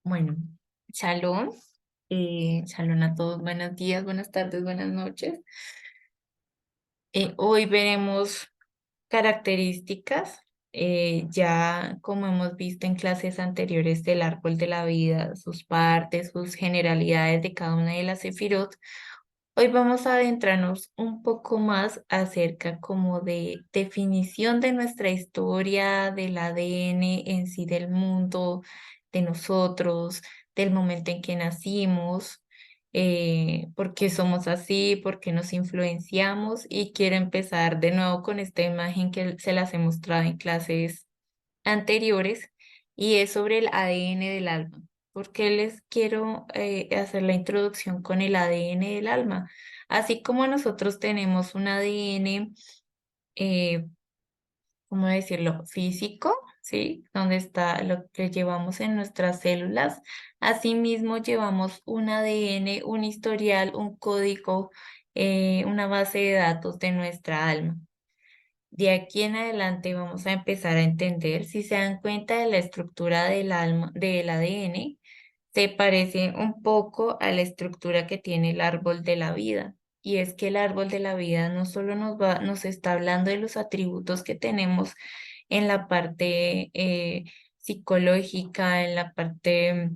Bueno, shalom, shalom a todos, buenos días, buenas tardes, buenas noches. Hoy veremos características, ya como hemos visto en clases anteriores del árbol de la vida, sus partes, sus generalidades de cada una de las sefirot. Hoy vamos a adentrarnos un poco más acerca como de definición de nuestra historia, del ADN en sí del mundo, de nosotros, del momento en que nacimos, por qué somos así, por qué nos influenciamos. Y quiero empezar de nuevo con esta imagen que se las he mostrado en clases anteriores y es sobre el ADN del alma. ¿Por qué les quiero hacer la introducción con el ADN del alma? Así como nosotros tenemos un ADN, eh, ¿cómo decirlo? Físico, ¿sí? Donde está lo que llevamos en nuestras células. Asimismo, llevamos un ADN, un historial, un código, una base de datos de nuestra alma. De aquí en adelante vamos a empezar a entender, si se dan cuenta de la estructura del alma, del ADN, se parece un poco a la estructura que tiene el árbol de la vida. Y es que el árbol de la vida no solo nos está hablando de los atributos que tenemos en la parte psicológica, en la parte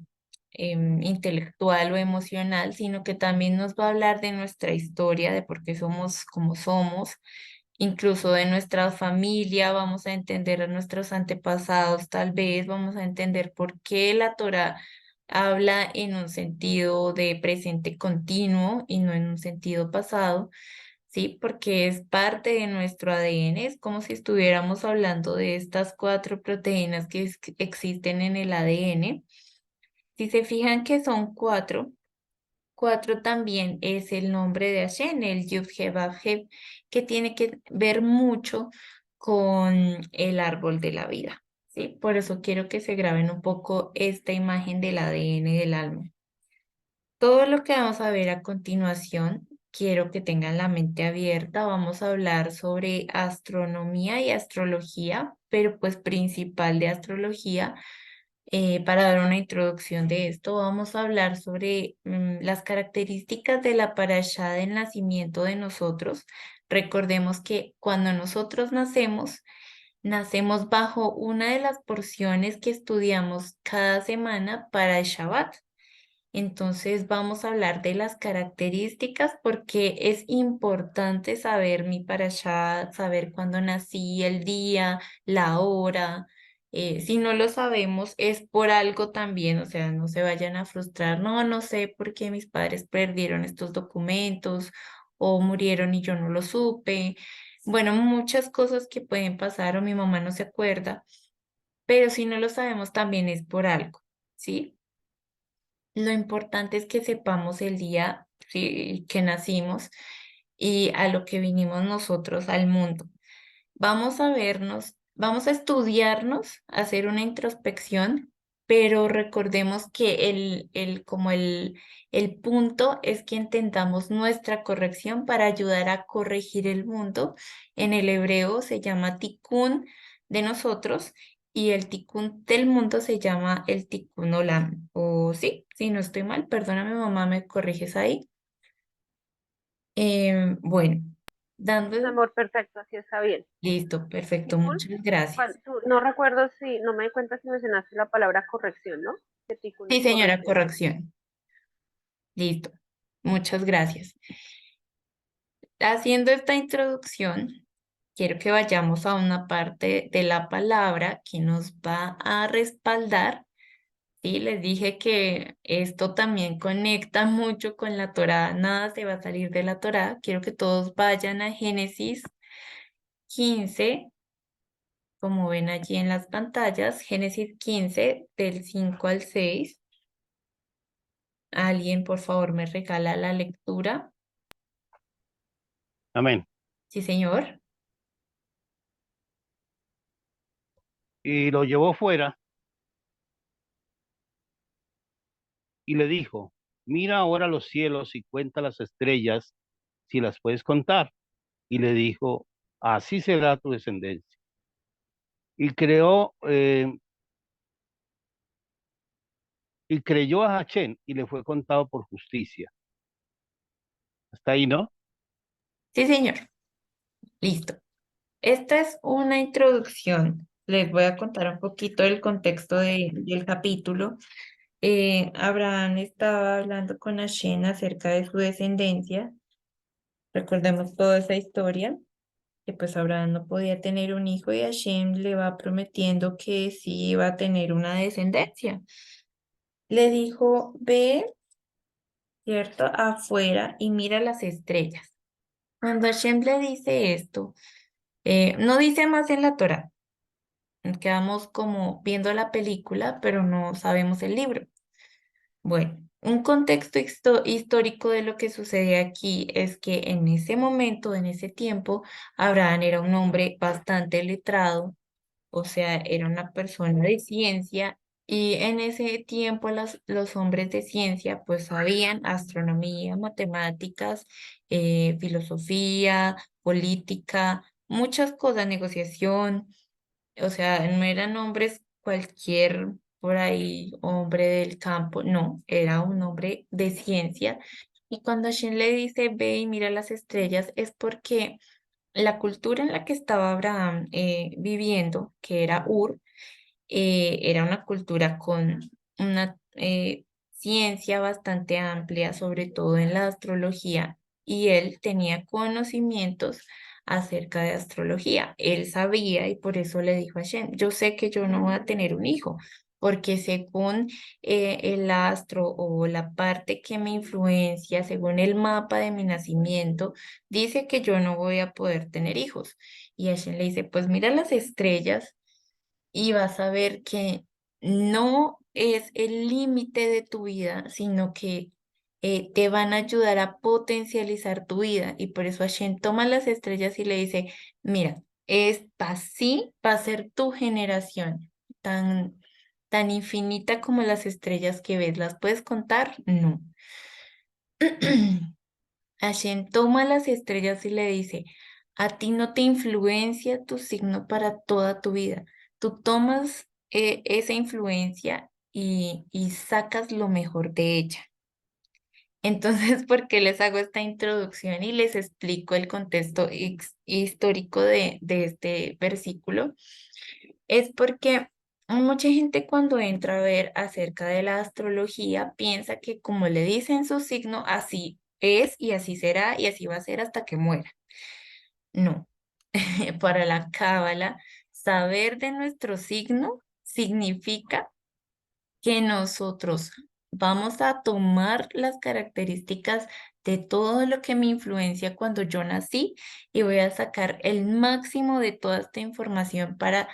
intelectual o emocional, sino que también nos va a hablar de nuestra historia, de por qué somos como somos, incluso de nuestra familia, vamos a entender a nuestros antepasados, tal vez vamos a entender por qué la Torah habla en un sentido de presente continuo y no en un sentido pasado, ¿sí? Porque es parte de nuestro ADN, es como si estuviéramos hablando de estas cuatro proteínas que existen en el ADN. Si se fijan que son cuatro, cuatro también es el nombre de Hashem, el Yud-He Vav-He, que tiene que ver mucho con el árbol de la vida, ¿sí? Por eso quiero que se graben un poco esta imagen del ADN del alma. Todo lo que vamos a ver a continuación, quiero que tengan la mente abierta. Vamos a hablar sobre astronomía y astrología, pero pues principal de astrología. Para dar una introducción de esto, vamos a hablar sobre las características de la parashá del nacimiento de nosotros. Recordemos que cuando nosotros nacemos, nacemos bajo una de las porciones que estudiamos cada semana para el Shabbat. Entonces vamos a hablar de las características porque es importante saber mi parashá, saber cuándo nací, el día, la hora. Si no lo sabemos es por algo también, o sea, no se vayan a frustrar. No, no sé por qué mis padres perdieron estos documentos o murieron y yo no lo supe. Bueno, muchas cosas que pueden pasar o mi mamá no se acuerda, pero si no lo sabemos también es por algo, ¿sí? Lo importante es que sepamos el día sí, que nacimos y a lo que vinimos nosotros al mundo. Vamos a vernos, vamos a estudiarnos, a hacer una introspección, pero recordemos que el punto es que entendamos nuestra corrección para ayudar a corregir el mundo. En el hebreo se llama tikkun de nosotros y el tikkun del mundo se llama el tikkun olam. O sí, si no estoy mal, perdóname mamá, me corriges ahí. Bueno, Mi dando, amor, perfecto, así está bien. listo, perfecto, Ticún, muchas gracias. no recuerdo si, no me di cuenta si mencionaste la palabra corrección, ¿no? Que ticún Sí, es señora, corrección. corrección. Listo. Muchas gracias. Haciendo esta introducción, quiero que vayamos a una parte de la palabra que nos va a respaldar. Sí, les dije que esto también conecta mucho con la Torá. Nada se va a salir de la Torá. Quiero que todos vayan a Génesis 15, como ven allí en las pantallas. Génesis 15, del 5 al 6. Alguien, por favor, me regala la lectura. Amén. Sí, señor. Y lo llevó fuera y le dijo, mira ahora los cielos y cuenta las estrellas, si las puedes contar. Y le dijo, así será tu descendencia. Y creó y creyó a Hashem y le fue contado por justicia. Hasta ahí, ¿no? Sí, señor. Listo. Esta es una introducción. Les voy a contar un poquito del contexto del capítulo. Abraham estaba hablando con Hashem acerca de su descendencia. Recordemos toda esa historia, que pues Abraham no podía tener un hijo y Hashem le va prometiendo que sí iba a tener una descendencia. Le dijo, ve, ¿cierto?, afuera y mira las estrellas. Cuando Hashem le dice esto, no dice más en la Torá. Quedamos como viendo la película, pero no sabemos el libro. Bueno, un contexto histórico de lo que sucede aquí es que en ese momento, en ese tiempo, Abraham era un hombre bastante letrado, o sea, era una persona de ciencia y en ese tiempo los hombres de ciencia pues sabían astronomía, matemáticas, filosofía, política, muchas cosas, negociación. O sea, no eran hombres cualquier por ahí, hombre del campo, no, era un hombre de ciencia. Y cuando Shin le dice, ve y mira las estrellas, es porque la cultura en la que estaba Abraham viviendo, que era Ur, era una cultura con una ciencia bastante amplia, sobre todo en la astrología, y él tenía conocimientos acerca de astrología. Él sabía y por eso le dijo a Shem, yo sé que yo no voy a tener un hijo, porque según el astro o la parte que me influencia, según el mapa de mi nacimiento, dice que yo no voy a poder tener hijos. Y Hashem le dice, pues mira las estrellas y vas a ver que no es el límite de tu vida, sino que te van a ayudar a potencializar tu vida. Y por eso Hashem toma las estrellas y le dice, mira, esta sí va a ser tu generación, tan infinita como las estrellas que ves. ¿Las puedes contar? No. Hashem toma las estrellas y le dice, a ti no te influencia tu signo para toda tu vida. Tú tomas esa influencia y sacas lo mejor de ella. Entonces, ¿por qué les hago esta introducción y les explico el contexto histórico de este versículo? Es porque mucha gente cuando entra a ver acerca de la astrología piensa que como le dicen su signo, así es y así será y así va a ser hasta que muera. No, para la cábala, saber de nuestro signo significa que nosotros vamos a tomar las características de todo lo que me influencia cuando yo nací y voy a sacar el máximo de toda esta información para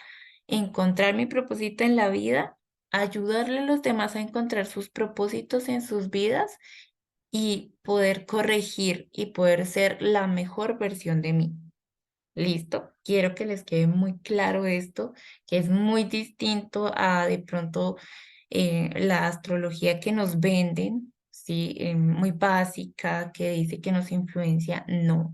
encontrar mi propósito en la vida, ayudarle a los demás a encontrar sus propósitos en sus vidas y poder corregir y poder ser la mejor versión de mí. Listo, quiero que les quede muy claro esto, que es muy distinto a de pronto la astrología que nos venden, sí, muy básica, que dice que nos influencia, no.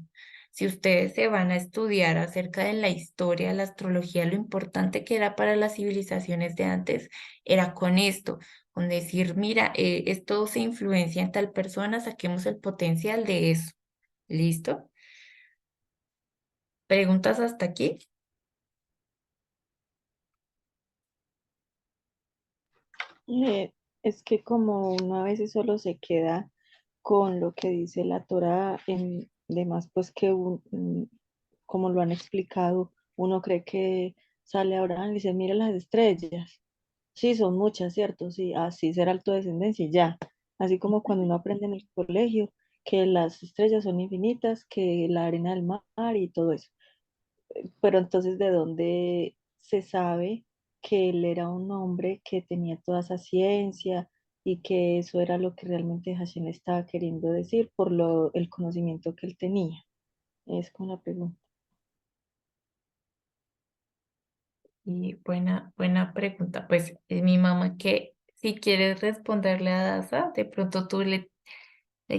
Si ustedes se van a estudiar acerca de la historia de la astrología, lo importante que era para las civilizaciones de antes era con esto, con decir, mira, esto se influencia en tal persona, saquemos el potencial de eso. ¿Listo? ¿Preguntas hasta aquí? Eh, es que como uno a veces solo se queda con lo que dice la Torá, en demás pues que como lo han explicado, uno cree que sale Abraham y dice, mira las estrellas. Sí, son muchas, ¿cierto? Sí, así será tu descendencia y ya. Así como cuando uno aprende en el colegio que las estrellas son infinitas, que la arena del mar y todo eso. Pero entonces, ¿de dónde se sabe que él era un hombre que tenía toda esa ciencia y que eso era lo que realmente Hashem le estaba queriendo decir por el conocimiento que él tenía? Es con la pregunta. Y buena pregunta. Pues es mi mamá que si quieres responderle a Daza, de pronto tú le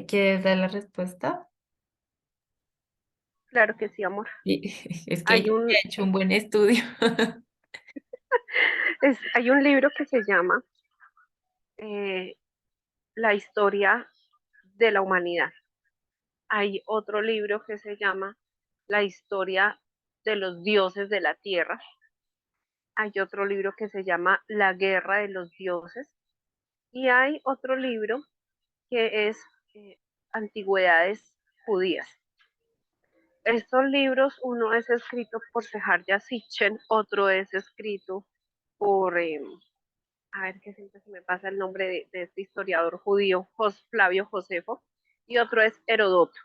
quieres dar la respuesta. Claro que sí, amor. Y es que Hay ella un, ha hecho un buen estudio. hay un libro que se llama eh, la historia de la humanidad. Hay otro libro que se llama La historia de los dioses de la tierra. Hay otro libro que se llama La guerra de los dioses. Y hay otro libro que es Antigüedades judías. Estos libros, uno es escrito por Seharya Sitchin, otro es escrito por, a ver que siempre se me pasa el nombre de este historiador judío, Flavio Josefo, y otro es Herodoto.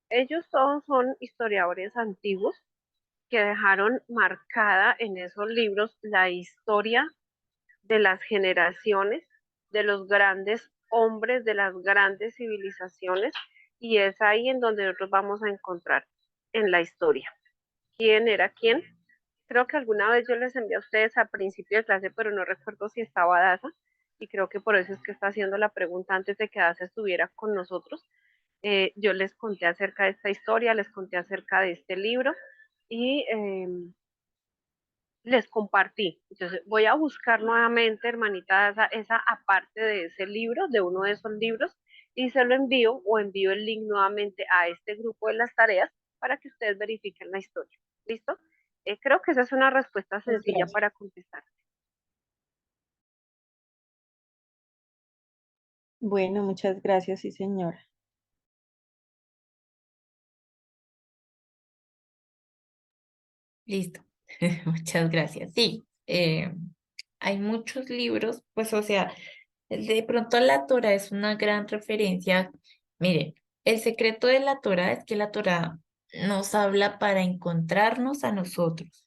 Ellos todos son historiadores antiguos que dejaron marcada en esos libros la historia de las generaciones, de los grandes hombres, de las grandes civilizaciones, y es ahí en donde nosotros vamos a encontrar en la historia quién era quién. Creo que alguna vez yo les envié a ustedes a principio de clase, pero no recuerdo si estaba Daza, y creo que por eso es que está haciendo la pregunta antes de que Daza estuviera con nosotros. Yo les conté acerca de esta historia, les conté acerca de este libro y les compartí. Entonces voy a buscar nuevamente, hermanita, esa aparte de ese libro, de uno de esos libros, y se lo envío o envío el link nuevamente a este grupo de las tareas para que ustedes verifiquen la historia. ¿Listo? Creo que esa es una respuesta Muchas sencilla gracias. para contestar. Bueno, muchas gracias, sí, señora. Listo. Muchas gracias. Sí, hay muchos libros, pues o sea, de pronto la Torah es una gran referencia. Miren, el secreto de la Torah es que la Torah nos habla para encontrarnos a nosotros.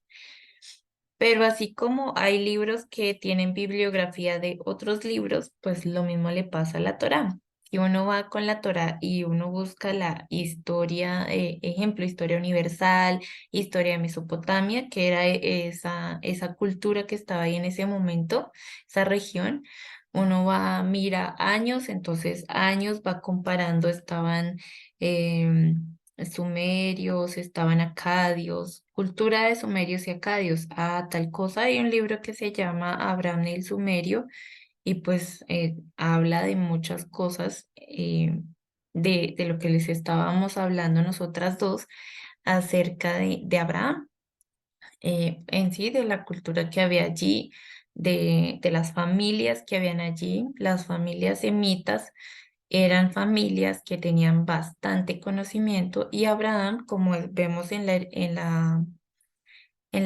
Pero así como hay libros que tienen bibliografía de otros libros, pues lo mismo le pasa a la Torá. Si uno va con la Torá y uno busca la historia, ejemplo, historia universal, historia de Mesopotamia, que era esa cultura que estaba ahí en ese momento, esa región, uno va, mira años, entonces años va comparando, estaban sumerios, estaban acadios, cultura de sumerios y acadios, tal cosa. Hay un libro que se llama Abraham el Sumerio y pues habla de muchas cosas de lo que les estábamos hablando nosotras dos acerca de Abraham, en sí, de la cultura que había allí, de las familias que habían allí, las familias semitas eran familias que tenían bastante conocimiento y Abraham, como vemos en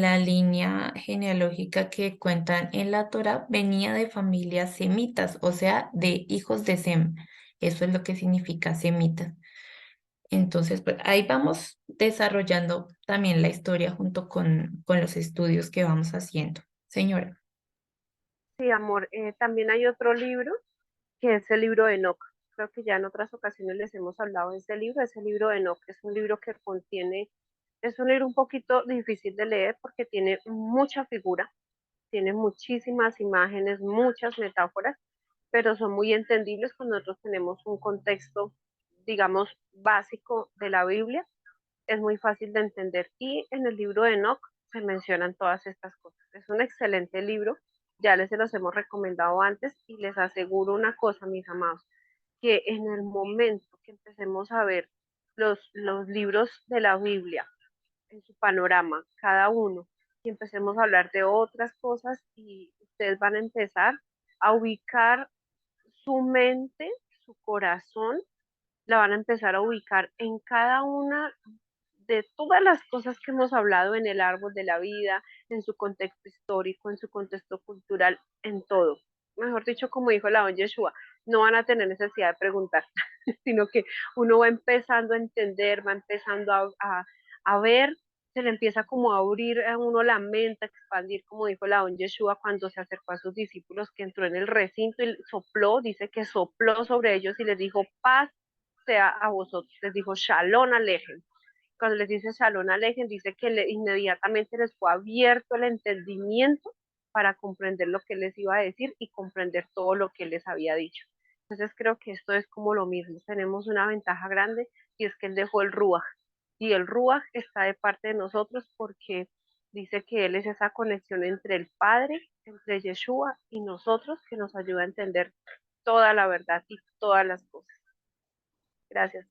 la línea genealógica que cuentan en la Torá, venía de familias semitas, o sea, de hijos de Sem. Eso es lo que significa semita. Entonces, pues ahí vamos desarrollando también la historia junto con los estudios que vamos haciendo. Señora. Sí, amor, también hay otro libro que es el libro de Enoch. Creo que ya en otras ocasiones les hemos hablado de ese libro de Enoch es un libro que contiene, es un libro un poquito difícil de leer porque tiene mucha figura, tiene muchísimas imágenes, muchas metáforas, pero son muy entendibles cuando nosotros tenemos un contexto, digamos, básico de la Biblia, es muy fácil de entender. Y en el libro de Enoch se mencionan todas estas cosas. Es un excelente libro, ya les se los hemos recomendado antes y les aseguro una cosa, mis amados, que en el momento que empecemos a ver los libros de la Biblia en su panorama, cada uno, y empecemos a hablar de otras cosas y ustedes van a empezar a ubicar su mente, su corazón, la van a empezar a ubicar en cada una de todas las cosas que hemos hablado en el árbol de la vida, en su contexto histórico, en su contexto cultural, en todo. Mejor dicho, como dijo la don Yeshua, no van a tener necesidad de preguntar, sino que uno va empezando a entender, va empezando a ver, se le empieza como a abrir a uno la mente, a expandir, como dijo la don Yeshua cuando se acercó a sus discípulos, que entró en el recinto y sopló, dice que sopló sobre ellos y les dijo, paz sea a vosotros, les dijo, shalom alejen. Cuando les dice Shalom Alejen, dice que inmediatamente les fue abierto el entendimiento para comprender lo que les iba a decir y comprender todo lo que les había dicho. Entonces creo que esto es como lo mismo. Tenemos una ventaja grande y es que él dejó el Ruach. Y el Ruach está de parte de nosotros porque Dice que Él es esa conexión entre el Padre, entre Yeshua y nosotros que nos ayuda a entender toda la verdad y todas las cosas. Gracias.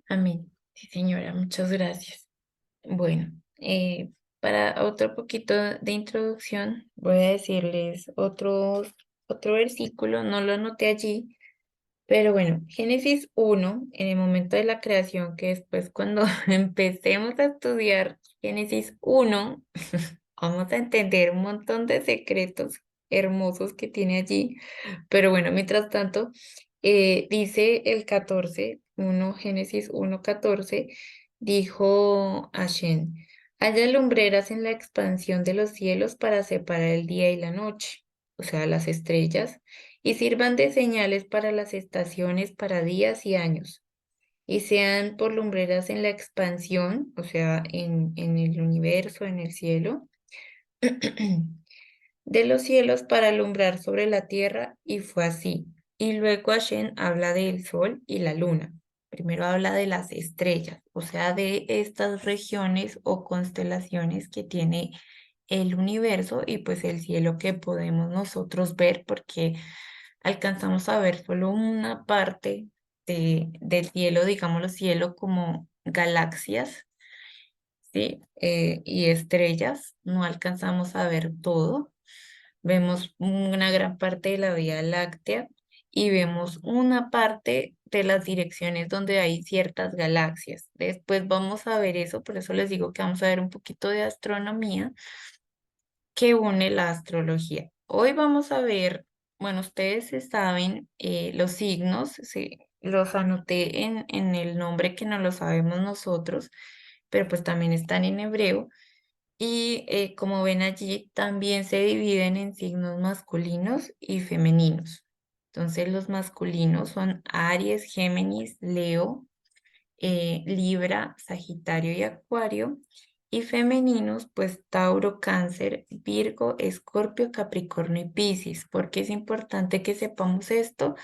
Amén. Sí, señora, muchas gracias. Bueno, para otro poquito de introducción, voy a decirles otro versículo, no lo anoté allí, pero bueno, Génesis 1, en el momento de la creación, que después cuando empecemos a estudiar Génesis 1, vamos a entender un montón de secretos hermosos que tiene allí. Pero bueno, mientras tanto, dice el 14, Génesis 1:14, dijo Hashem, haya lumbreras en la expansión de los cielos para separar el día y la noche, o sea, las estrellas, y sirvan de señales para las estaciones, para días y años, y sean por lumbreras en la expansión, o sea, en el universo, en el cielo de los cielos para alumbrar sobre la tierra, y fue así. Y luego Hashem habla del sol y la luna. Primero habla de las estrellas, o sea, de estas regiones o constelaciones que tiene el universo y pues el cielo que podemos nosotros ver porque alcanzamos a ver solo una parte del cielo, digámoslo cielo como galaxias, ¿sí? Y estrellas, no alcanzamos a ver todo. Vemos una gran parte de la Vía Láctea y vemos una parte de las direcciones donde hay ciertas galaxias. Después vamos a ver eso, por eso les digo que vamos a ver un poquito de astronomía que une la astrología. Hoy vamos a ver, bueno, ustedes saben los signos, sí, los anoté en el nombre que no lo sabemos nosotros, pero pues también están en hebreo. Y como ven allí, también se dividen en signos masculinos y femeninos. Entonces, los masculinos son Aries, Géminis, Leo, Libra, Sagitario y Acuario. Y femeninos, pues Tauro, Cáncer, Virgo, Escorpio, Capricornio y Piscis. ¿Por qué es importante que sepamos esto?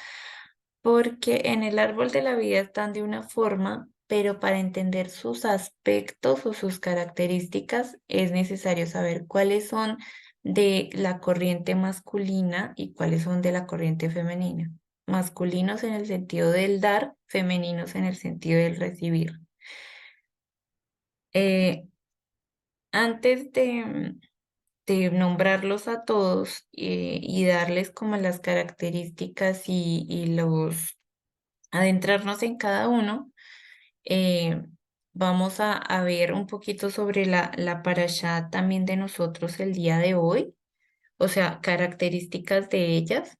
Porque en el árbol de la vida están de una forma, pero para entender sus aspectos o sus características es necesario saber cuáles son de la corriente masculina y cuáles son de la corriente femenina. Masculinos en el sentido del dar, femeninos en el sentido del recibir. Eh, antes de nombrarlos a todos y darles como las características y los adentrarnos en cada uno, eh, vamos a ver un poquito sobre la parashá también de nosotros el día de hoy, o sea, características de ellas.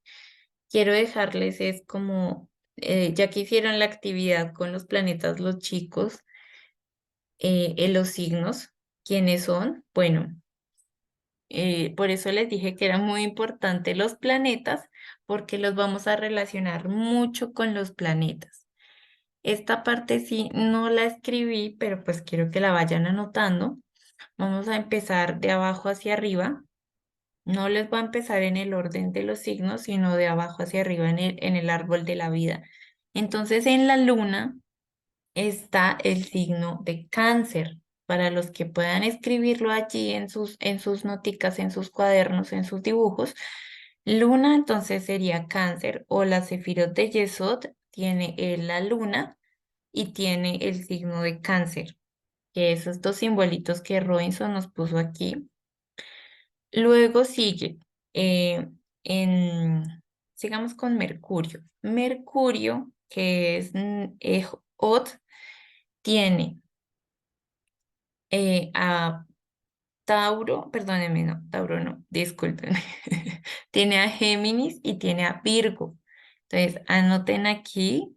Quiero dejarles es como, ya que hicieron la actividad con los planetas los chicos, en los signos, ¿quiénes son? Bueno, por eso les dije que era muy importante los planetas, porque los vamos a relacionar mucho con los planetas. Esta parte sí no la escribí, pero pues quiero que la vayan anotando. Vamos a empezar de abajo hacia arriba. No les voy a empezar en el orden de los signos, sino de abajo hacia arriba en el árbol de la vida. Entonces, en la luna está el signo de Cáncer. Para los que puedan escribirlo allí en sus noticas, en sus cuadernos, en sus dibujos, luna entonces sería Cáncer o la Sefirot de Yesod tiene la luna y tiene el signo de Cáncer, que esos dos simbolitos que Robinson nos puso aquí. Luego sigue, eh, en, sigamos con Mercurio. Mercurio, que es Ot, tiene a Tauro, perdónenme, no, Tauro no, discúlpenme. Tiene a Géminis y tiene a Virgo. Entonces, anoten aquí,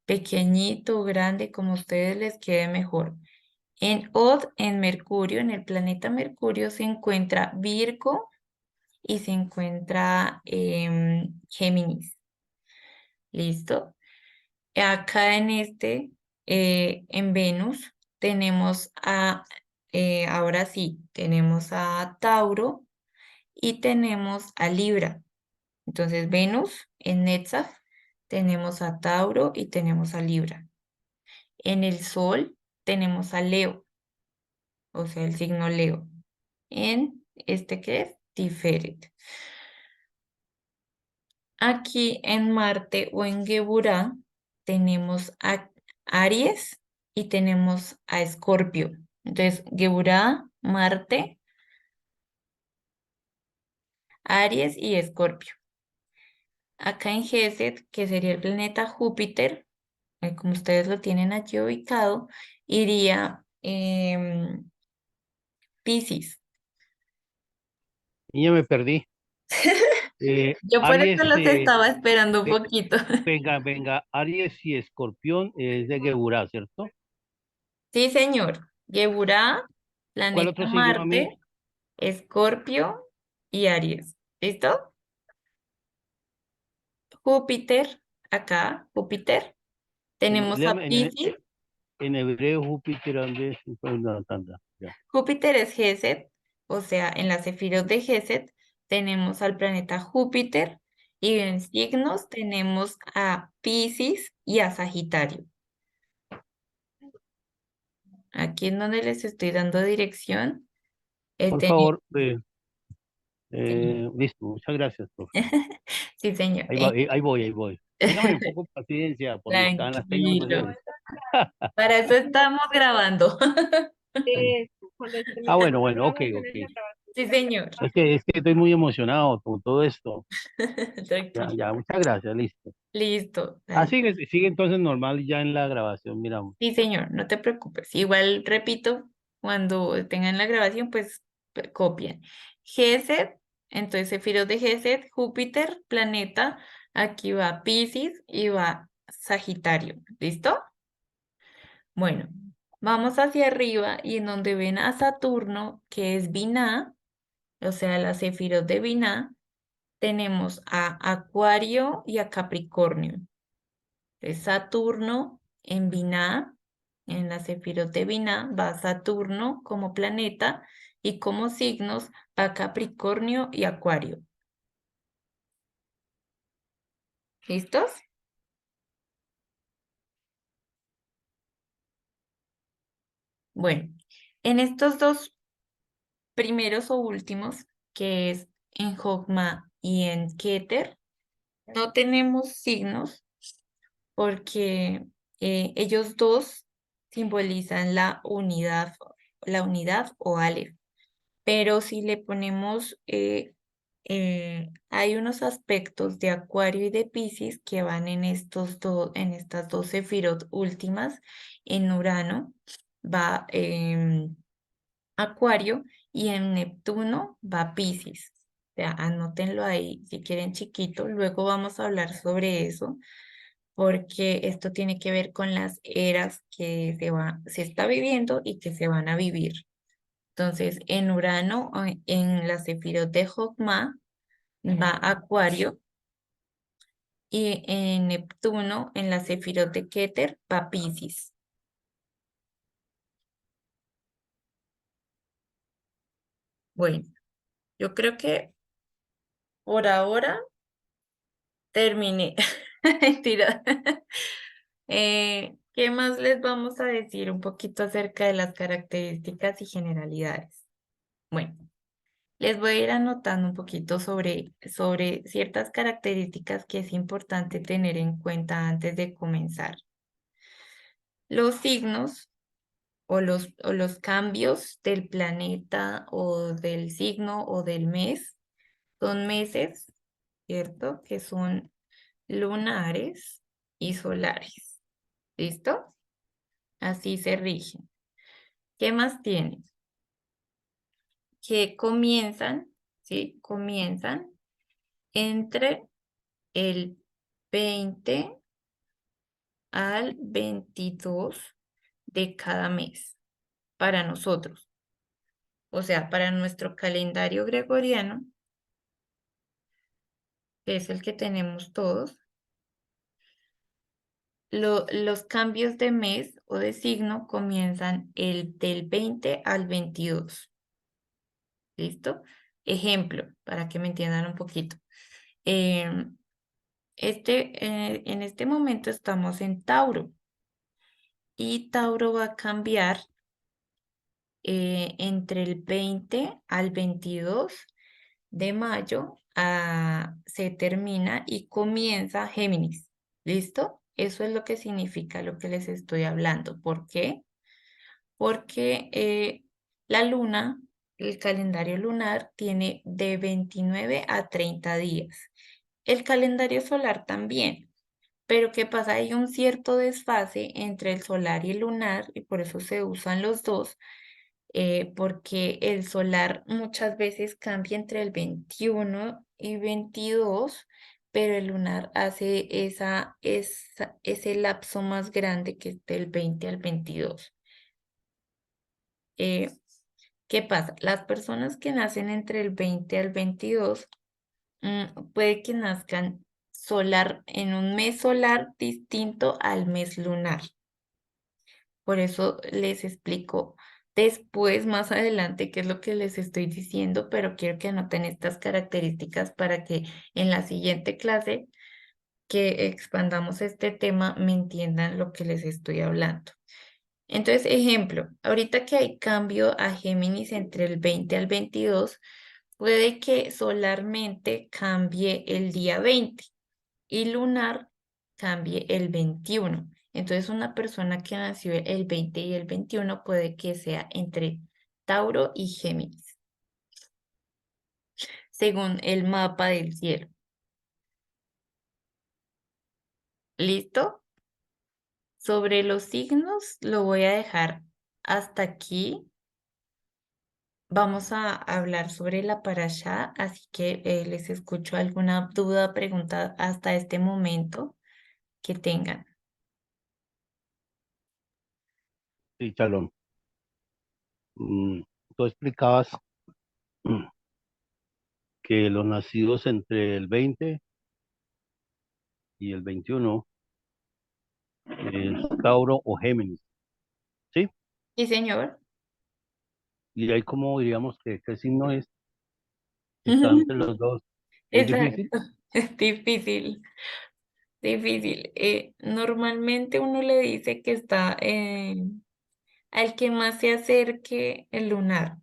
pequeñito, grande, como a ustedes les quede mejor. En Od, en Mercurio, en el planeta Mercurio, se encuentra Virgo y se encuentra Géminis. ¿Listo? Acá en Venus, tenemos ahora sí, tenemos a Tauro y tenemos a Libra. Entonces, Venus en Netzach, tenemos a Tauro y tenemos a Libra. En el Sol, tenemos a Leo, o sea, el signo Leo. en este que es Tiferet. Aquí en Marte o en Geburá tenemos a Aries y tenemos a Escorpio. Entonces, Geburá, Marte, Aries y Escorpio. Acá en Geset, que sería el planeta Júpiter, como ustedes lo tienen aquí ubicado, iría Piscis. Y ya me perdí. Yo por eso Aries, los estaba esperando un poquito. venga, Aries y Escorpión es de Geburá, ¿cierto? Sí, señor. Geburá, ¿Cuál planeta otro signo a mí? Marte, Escorpio y Aries. ¿Listo? Júpiter, acá, Júpiter. Tenemos a Léame, Piscis. en hebreo Júpiter, ¿dónde es? No, tanda, ya. Júpiter es Geset, o sea, en las sefirot de Geset tenemos al planeta Júpiter y en signos tenemos a Piscis y a Sagitario. Aquí en donde les estoy dando dirección, Por tenemos... favor, listo, muchas gracias, profe. Sí, señor. Ahí voy, ahí voy. Téngame un poco de paciencia por mis canas, téngame Tranquilo. paciencia. Para eso estamos grabando. Cuando Ah, terminemos bueno, la ok, grabación ok. en la grabación. Sí, señor. Es que estoy muy emocionado con todo esto. Ya, Tranquilo. ya, muchas gracias, listo. Listo. Ah, Dale. sigue entonces normal ya en la grabación, miramos. Sí, señor, no te preocupes. Igual, repito, cuando tengan la grabación, pues copian. Gesed, entonces Sefirot de Gesed, Júpiter, planeta, aquí va Piscis y va Sagitario. ¿Listo? Bueno, vamos hacia arriba y en donde ven a Saturno, que es Binah, o sea, la Sefirot de Binah, tenemos a Acuario y a Capricornio. Entonces, Saturno en Binah, en la Sefirot de Binah, va Saturno como planeta y como signos va Capricornio y Acuario. ¿Listos? Bueno, en estos dos primeros o últimos, que es en Jogma y en Keter, no tenemos signos porque ellos dos simbolizan la unidad o Aleph. Pero si le ponemos, hay unos aspectos de Acuario y de Piscis que van en estas dos sefirot últimas. En Urano va Acuario y en Neptuno va Piscis. O sea, anótenlo ahí si quieren chiquito. Luego vamos a hablar sobre eso porque esto tiene que ver con las eras que se está viviendo y que se van a vivir. Entonces, en Urano, en la Sefirot de Jokma, va Acuario, y en Neptuno, en la Sefirot de Keter, va Piscis. Bueno, yo creo que por ahora terminé. Mentira. ¿Qué más les vamos a decir un poquito acerca de las características y generalidades? Bueno. Les voy a ir anotando un poquito sobre ciertas características que es importante tener en cuenta antes de comenzar. Los signos o los cambios del planeta o del signo o del mes son meses, ¿cierto? Que son lunares y solares. ¿Listo? Así se rigen. ¿Qué más tienen? Que comienzan, ¿sí? Comienzan entre el 20 al 22 de cada mes para nosotros. O sea, para nuestro calendario gregoriano, que es el que tenemos todos, los cambios de mes o de signo comienzan del 20 al 22. ¿Listo? Ejemplo, para que me entiendan un poquito. Em, en este momento estamos en Tauro y Tauro va a cambiar entre el 20 al 22 de mayo se termina y comienza Géminis. ¿Listo? Eso es lo que significa lo que les estoy hablando. ¿Por qué? Porque la luna, el calendario lunar, tiene de 29 a 30 días. El calendario solar también. Pero ¿qué pasa? Hay un cierto desfase entre el solar y el lunar y por eso se usan los dos, porque el solar muchas veces cambia entre el 21 y 22, pero el lunar hace ese lapso más grande que es del 20 al 22. Eh, ¿Qué pasa? Las personas que nacen entre el 20 al 22 puede que nazcan solar en un mes solar distinto al mes lunar. Por eso les explico después, más adelante, qué es lo que les estoy diciendo, pero quiero que anoten estas características para que en la siguiente clase que expandamos este tema me entiendan lo que les estoy hablando. Entonces, ejemplo, ahorita que hay cambio a Géminis entre el 20 al 22, puede que solarmente cambie el día 20 y lunar cambie el 21. Entonces, una persona que nació el 20 y el 21 puede que sea entre Tauro y Géminis, según el mapa del cielo. ¿Listo? Sobre los signos lo voy a dejar hasta aquí. Vamos a hablar sobre la parashá, así que les escucho alguna duda, pregunta hasta este momento que tengan. Sí, Shalom. Tú explicabas mm, que los nacidos entre el 20 y el 21 es Tauro o Géminis, ¿sí? Sí, señor. Y ahí como diríamos que qué signo es, está entre los dos. Muy difícil. Exacto, es difícil, difícil. Normalmente uno le dice que está al que más se acerque el lunar,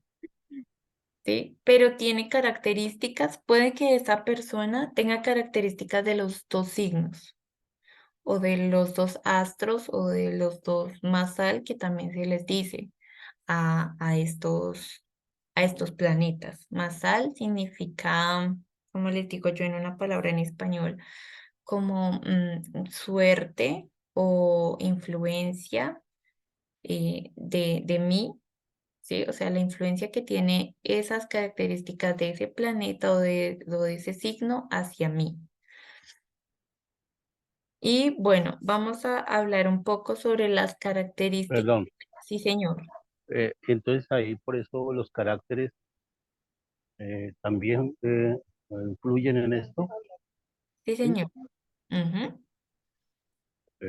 ¿sí? Pero tiene características, puede que esa persona tenga características de los dos signos, o de los dos astros, o de los dos masal, que también se les dice a estos planetas. Masal significa, como les digo yo en una palabra en español, como suerte o influencia de mí, ¿sí? O sea, la influencia que tiene esas características de ese planeta o de ese signo hacia mí. Y bueno, vamos a hablar un poco sobre las características. Perdón. Sí, señor. Entonces ahí por eso los caracteres también influyen en esto. Sí, ¿Sí? señor. Ujú.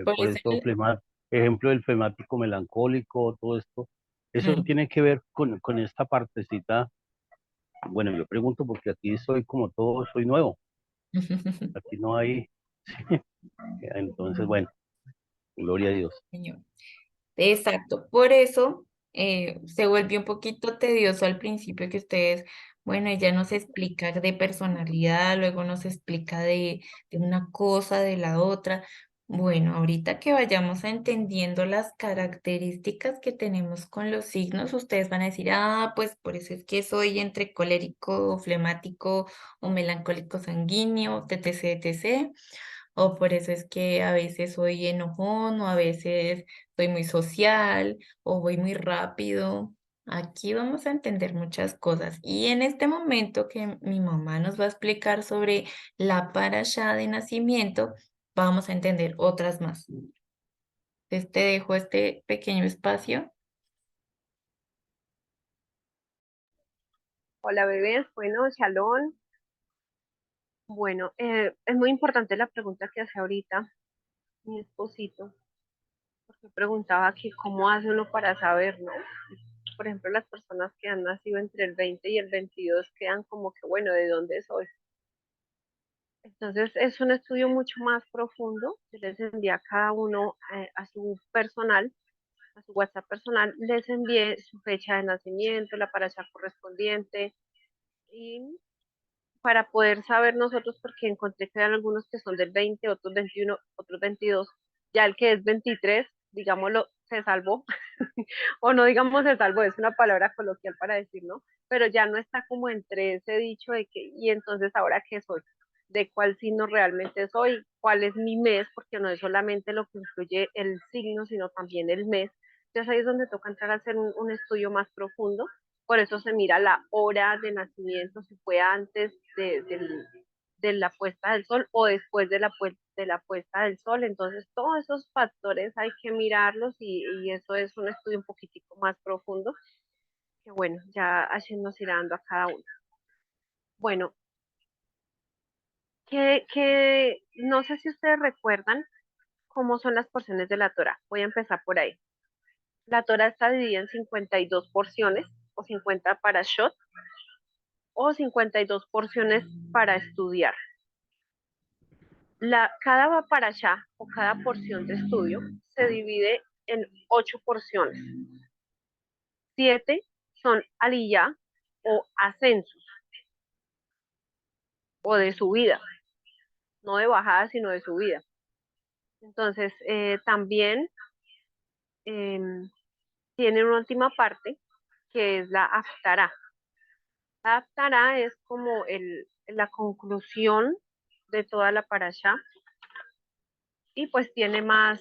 Por Por eso, eso, ejemplo del flemático melancólico, todo esto, eso mm. tiene que ver con esta partecita. Bueno, yo pregunto porque aquí soy como todo, soy nuevo, aquí no hay, entonces, bueno, gloria a Dios. Señor. Exacto, por eso se volvió un poquito tedioso al principio que ustedes, bueno, ella nos explica de personalidad, luego nos explica de una cosa, de la otra. Bueno, ahorita que vayamos entendiendo las características que tenemos con los signos, ustedes van a decir, ah, pues por eso es que soy entre colérico, flemático o melancólico sanguíneo, etc., etc. O por eso es que a veces soy enojón o a veces soy muy social o voy muy rápido. Aquí vamos a entender muchas cosas. Y en este momento que mi mamá nos va a explicar sobre la parashá de nacimiento, vamos a entender otras más. Te dejo este pequeño espacio. Hola bebés, bueno, Shalom. Bueno, es muy importante la pregunta que hace ahorita mi esposito, porque preguntaba que cómo hace uno para saber, ¿no? Por ejemplo, las personas que han nacido entre el 20 y el 22 quedan como que, bueno, ¿de dónde soy? Entonces es un estudio mucho más profundo, se les envía a cada uno a su personal a su WhatsApp personal, les envié su fecha de nacimiento, la parasha correspondiente, y para poder saber nosotros, porque encontré que hay algunos que son del 20, otros 21, otros 22, ya el que es 23, digámoslo, se salvó, o no digamos se salvó, es una palabra coloquial para decir, ¿no? Pero ya no está como entre ese dicho de que, y entonces ahora qué soy, de cuál signo realmente soy, cuál es mi mes, porque no es solamente lo que influye el signo, sino también el mes. Entonces ahí es donde toca entrar a hacer un estudio más profundo. Por eso se mira la hora de nacimiento, si fue antes de la puesta del sol o después de la puesta del sol. Entonces, todos esos factores hay que mirarlos y eso es un estudio un poquitico más profundo, que bueno, ya así nos irá dando a cada uno. Bueno, no sé si ustedes recuerdan cómo son las porciones de la Torah. Voy a empezar por ahí. La Torah está dividida en 52 porciones o 50 parashot o 52 porciones para estudiar. Cada parashá o cada porción de estudio se divide en 8 porciones. 7 son aliyá o ascensos o de subida, no de bajada, sino de subida. Entonces, también eh, tiene una última parte que es la haftará. La haftará es como la conclusión de toda la parashá y pues tiene más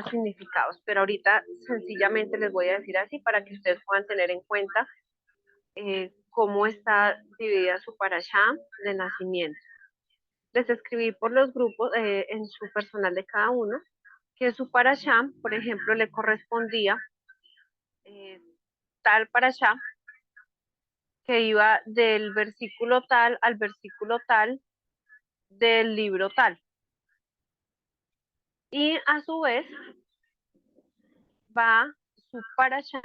significados. Pero ahorita sencillamente les voy a decir así para que ustedes puedan tener en cuenta cómo está dividida su parashá de nacimiento. Les escribí por los grupos en su personal de cada uno que su parashá, por ejemplo, le correspondía eh, tal parashá que iba del versículo tal al versículo tal del libro tal. Y a su vez va su parashá,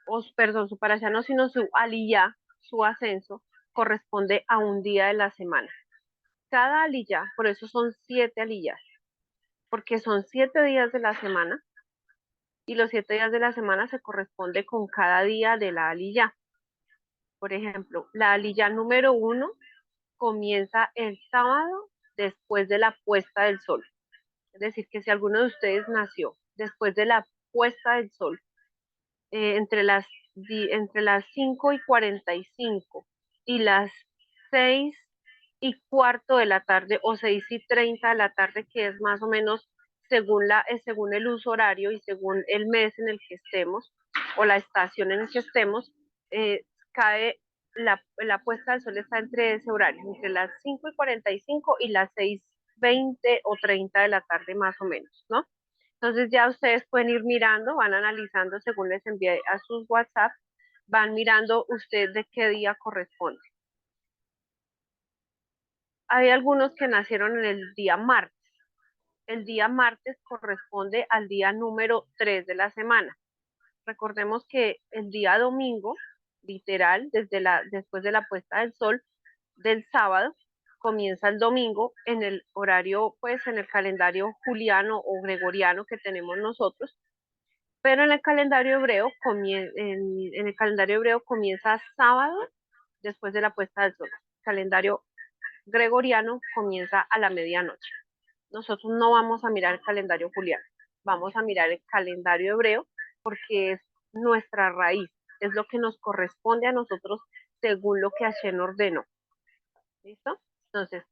o perdón, su parashá no, sino su aliyá, su ascenso, corresponde a un día de la semana. Cada aliyá, por eso son 7 aliyás, porque son 7 días de la semana y los 7 días de la semana se corresponde con cada día de la aliyá. Por ejemplo, la aliyá número 1 comienza el sábado después de la puesta del sol. Es decir, que si alguno de ustedes nació después de la puesta del sol, entre las 5:45 y las 6:15 de la tarde o 6:30 de la tarde, que es más o menos según el uso horario y según el mes en el que estemos o la estación en el que estemos, cae la puesta del sol está entre ese horario, entre las 5:45 y las 6:20 o 30 de la tarde más o menos, ¿no? Entonces ya ustedes pueden ir mirando, van analizando según les envíe a sus WhatsApp, van mirando usted de qué día corresponde. Hay algunos que nacieron en el día martes. El día martes corresponde al día número 3 de la semana. Recordemos que el día domingo, literal, después de la puesta del sol del sábado, comienza el domingo en el horario, pues en el calendario juliano o gregoriano que tenemos nosotros, pero en el calendario hebreo, en el calendario hebreo comienza sábado después de la puesta del sol. El calendario gregoriano comienza a la medianoche. Nosotros no vamos a mirar el calendario juliano, vamos a mirar el calendario hebreo porque es nuestra raíz, es lo que nos corresponde a nosotros según lo que Hashem ordenó. ¿Listo? Entonces,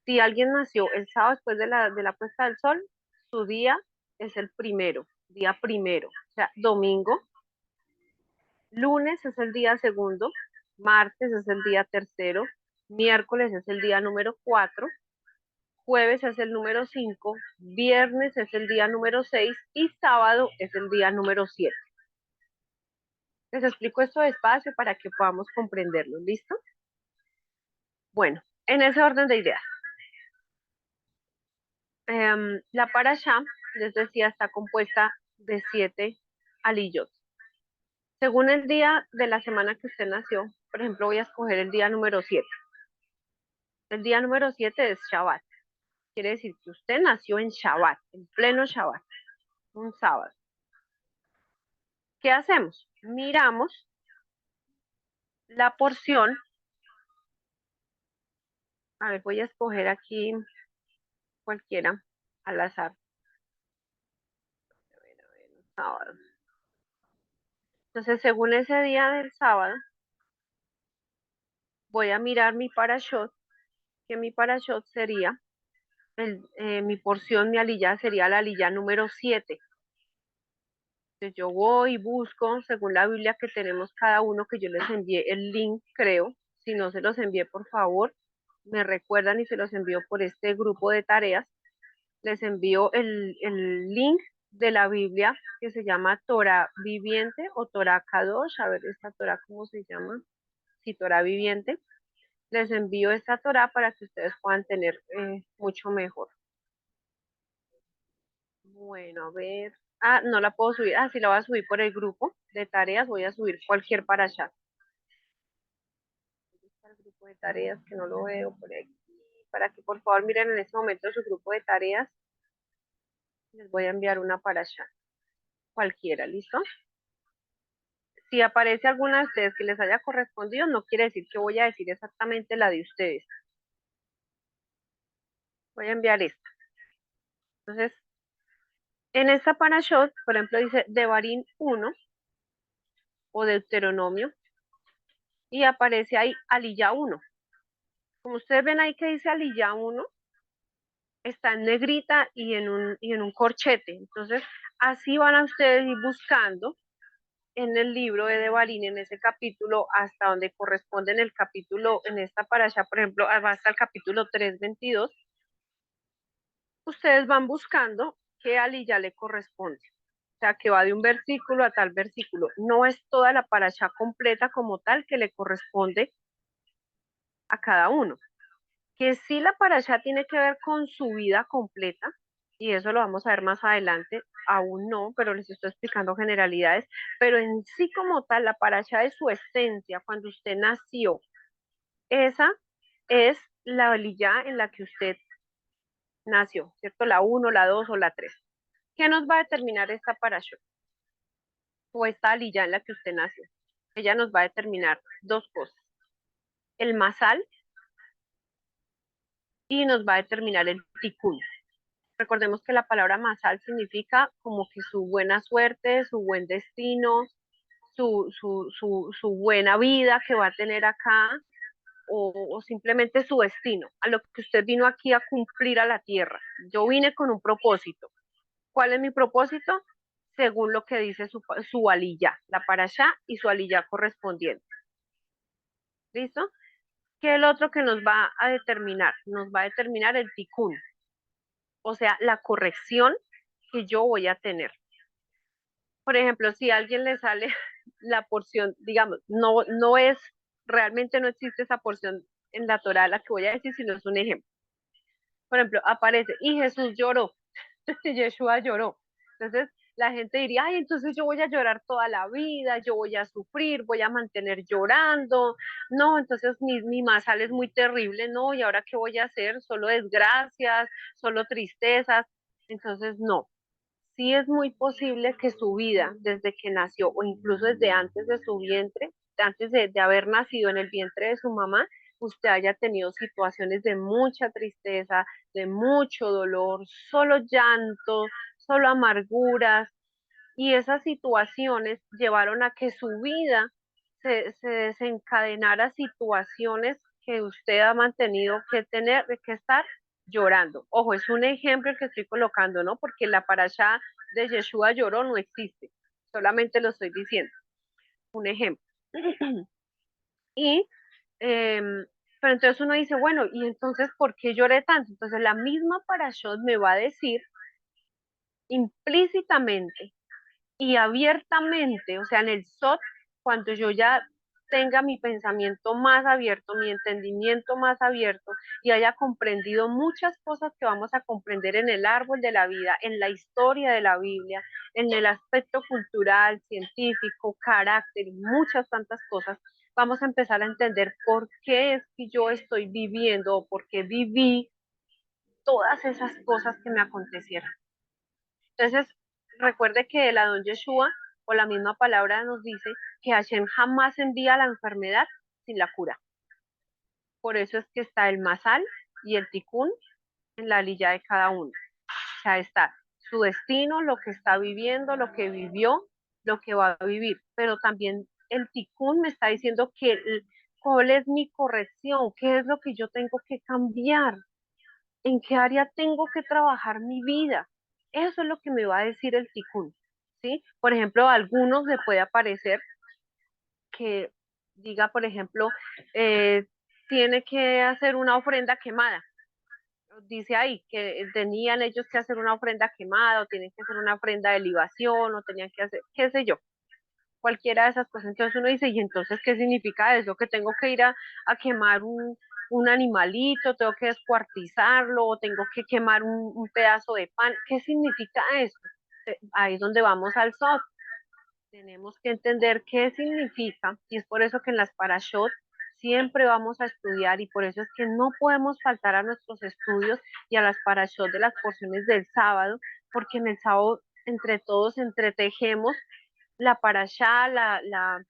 si alguien nació el sábado después de la puesta del sol, su día es el primero, día primero, o sea, domingo. Lunes es el día segundo, martes es el día tercero, miércoles es el día número 4, jueves es el número 5, viernes es el día número 6 y sábado es el día número 7. Les explico esto despacio para que podamos comprenderlo, ¿listo? Bueno, en ese orden de ideas. La parashá, les decía, está compuesta de 7 aliyot. Según el día de la semana que usted nació, por ejemplo, voy a escoger el día número 7. El día número 7 es Shabbat. Quiere decir que usted nació en Shabbat, en pleno Shabbat, un sábado. ¿qué hacemos? Miramos la porción. A ver, voy a escoger aquí cualquiera al azar. A ver, un sábado. Entonces, según ese día del sábado, voy a mirar mi parashot, que mi parashot sería, mi porción, mi aliyah sería la aliyah número 7. Entonces yo voy y busco, según la Biblia que tenemos cada uno, que yo les envié el link, creo. Si no se los envié, por favor, me recuerdan y se los envío por este grupo de tareas. Les envío el link de la Biblia que se llama Torah Viviente o Torah Kadosh. A ver, esta Torah, ¿cómo se llama? Sí, Torah Viviente. Les envío esta Torah para que ustedes puedan tener mucho mejor. Bueno, a ver. Ah, no la puedo subir. Ah, sí la voy a subir por el grupo de tareas. Voy a subir cualquier para allá. El grupo de tareas que no lo veo por aquí. Para que por favor miren en este momento su grupo de tareas. Les voy a enviar una para allá. Cualquiera, ¿listo? Si aparece alguna de ustedes que les haya correspondido, no quiere decir que voy a decir exactamente la de ustedes. Voy a enviar esta. Entonces, en esta parashot, por ejemplo, dice Devarim 1 o Deuteronomio y aparece ahí Aliyah 1. Como ustedes ven ahí que dice Aliyah 1, está en negrita y en un corchete. Entonces, así van a ustedes ir buscando en el libro de Devarim, en ese capítulo, hasta donde corresponde en el capítulo, en esta parasha, por ejemplo, hasta el capítulo 3:22, ustedes van buscando qué aliyah le corresponde. O sea, que va de un versículo a tal versículo. No es toda la parasha completa como tal que le corresponde a cada uno. Que sí la parasha tiene que ver con su vida completa, y eso lo vamos a ver más adelante, aún no, pero les estoy explicando generalidades, pero en sí como tal, la parasha de su esencia, cuando usted nació, esa es la aliyah en la que usted nació, ¿cierto? La 1, la 2 o la 3. ¿Qué nos va a determinar esta parasha? O esta aliyah en la que usted nació. Ella nos va a determinar dos cosas. El masal y nos va a determinar el tikkun. Recordemos que la palabra masal significa como que su buena suerte, su buen destino, su buena vida que va a tener acá, o simplemente su destino, a lo que usted vino aquí a cumplir a la tierra. Yo vine con un propósito. ¿Cuál es mi propósito? Según lo que dice su aliyah, la parashá y su aliyah correspondiente. ¿Listo? ¿Qué es el otro que nos va a determinar? Nos va a determinar el tikkun, o sea, la corrección que yo voy a tener. Por ejemplo, si a alguien le sale la porción, digamos, no es, realmente no existe esa porción en la Torah, la que voy a decir, sino es un ejemplo. Por ejemplo, aparece, y Jesús lloró, Yeshua lloró. Entonces, la gente diría, ay, entonces yo voy a llorar toda la vida, yo voy a sufrir, voy a mantener llorando. No, entonces mi masal es muy terrible, no, ¿y ahora qué voy a hacer? Solo desgracias, solo tristezas. Entonces, no. Sí es muy posible que su vida, desde que nació o incluso desde antes de su vientre, antes de haber nacido en el vientre de su mamá, usted haya tenido situaciones de mucha tristeza, de mucho dolor, solo llanto, solo amarguras, y esas situaciones llevaron a que su vida se desencadenara situaciones que usted ha mantenido que tener, que estar llorando. Ojo, es un ejemplo el que estoy colocando, ¿no? Porque la parashá de Yeshua lloró no existe, solamente lo estoy diciendo, un ejemplo. Y, pero entonces uno dice, bueno, ¿y entonces por qué lloré tanto? Entonces la misma parashot me va a decir implícitamente y abiertamente, o sea, en el SOT, cuando yo ya tenga mi pensamiento más abierto, mi entendimiento más abierto y haya comprendido muchas cosas que vamos a comprender en el árbol de la vida, en la historia de la Biblia, en el aspecto cultural, científico, carácter y muchas tantas cosas, vamos a empezar a entender por qué es que yo estoy viviendo o por qué viví todas esas cosas que me acontecieron. Entonces, recuerde que el Adón Yeshua o la misma palabra nos dice que Hashem jamás envía la enfermedad sin la cura. Por eso es que está el masal y el tikkun en la lilla de cada uno. O sea, está su destino, lo que está viviendo, lo que vivió, lo que va a vivir. Pero también el tikkun me está diciendo cuál es mi corrección, qué es lo que yo tengo que cambiar, en qué área tengo que trabajar mi vida. Eso es lo que me va a decir el tikkun, ¿sí? Por ejemplo, a algunos le puede aparecer que diga, por ejemplo, tiene que hacer una ofrenda quemada. Dice ahí que tenían ellos que hacer una ofrenda quemada, o tienen que hacer una ofrenda de libación, o tenían que hacer, qué sé yo, cualquiera de esas cosas. Entonces uno dice, ¿y entonces qué significa eso? Que tengo que ir a quemar un animalito, tengo que descuartizarlo, o tengo que quemar un pedazo de pan. ¿Qué significa eso? Ahí es donde vamos al SOT. Tenemos que entender qué significa, y es por eso que en las parashot siempre vamos a estudiar, y por eso es que no podemos faltar a nuestros estudios y a las parashot de las porciones del sábado, porque en el sábado entre todos entretejemos la parashá, la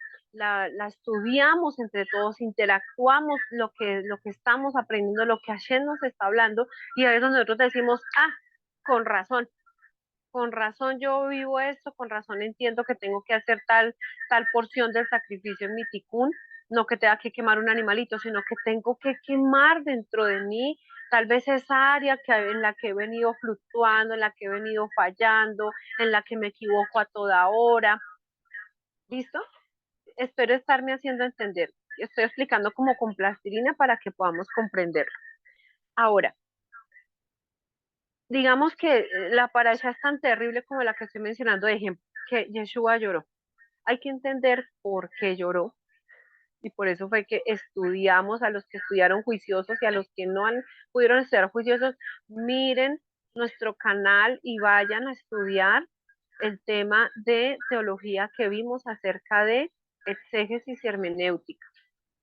estudiamos entre todos, interactuamos lo que estamos aprendiendo, lo que Hashem nos está hablando, y a veces nosotros decimos, ah, con razón, con razón yo vivo esto, con razón entiendo que tengo que hacer tal porción del sacrificio en mi tikkun, no que tenga que quemar un animalito, sino que tengo que quemar dentro de mí tal vez esa área en la que he venido fluctuando, en la que he venido fallando, en la que me equivoco a toda hora. ¿Listo? Espero estarme haciendo entender. Estoy explicando como con plastilina para que podamos comprenderlo. Ahora, digamos que la parasha es tan terrible como la que estoy mencionando de ejemplo, que Yeshua lloró. Hay que entender por qué lloró, y por eso fue que estudiamos a los que estudiaron juiciosos, y a los que no pudieron estudiar juiciosos, miren nuestro canal y vayan a estudiar el tema de teología que vimos acerca de exégesis y hermenéutica.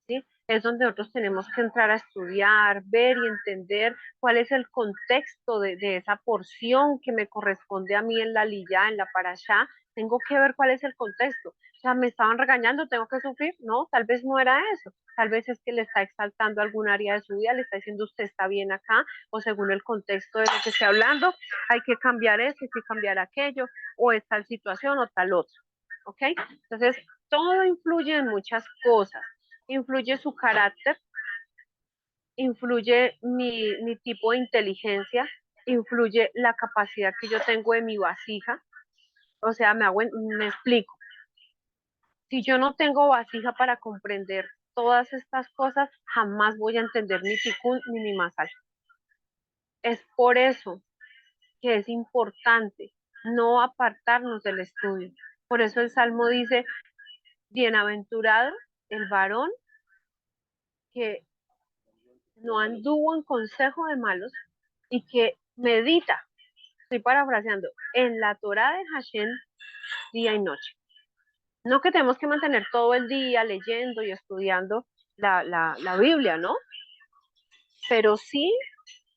¿Sí? Es donde nosotros tenemos que entrar a estudiar, ver y entender cuál es el contexto de esa porción que me corresponde a mí en la liyá, en la parashá. Tengo que ver cuál es el contexto. O sea, me estaban regañando, tengo que sufrir. No, tal vez no era eso. Tal vez es que le está exaltando algún área de su vida, le está diciendo usted está bien acá, o según el contexto de lo que esté hablando, hay que cambiar eso, hay que cambiar aquello, o es tal situación o tal otro. ¿Ok? Entonces, todo influye en muchas cosas. Influye su carácter, influye mi tipo de inteligencia, influye la capacidad que yo tengo de mi vasija. O sea, me explico. Si yo no tengo vasija para comprender todas estas cosas, jamás voy a entender ni tikkun ni mi masal. Es por eso que es importante no apartarnos del estudio. Por eso el Salmo dice, bienaventurado el varón que no anduvo en consejo de malos y que medita, estoy parafraseando, en la Torá de Hashem día y noche. No que tenemos que mantener todo el día leyendo y estudiando la Biblia, ¿no? Pero sí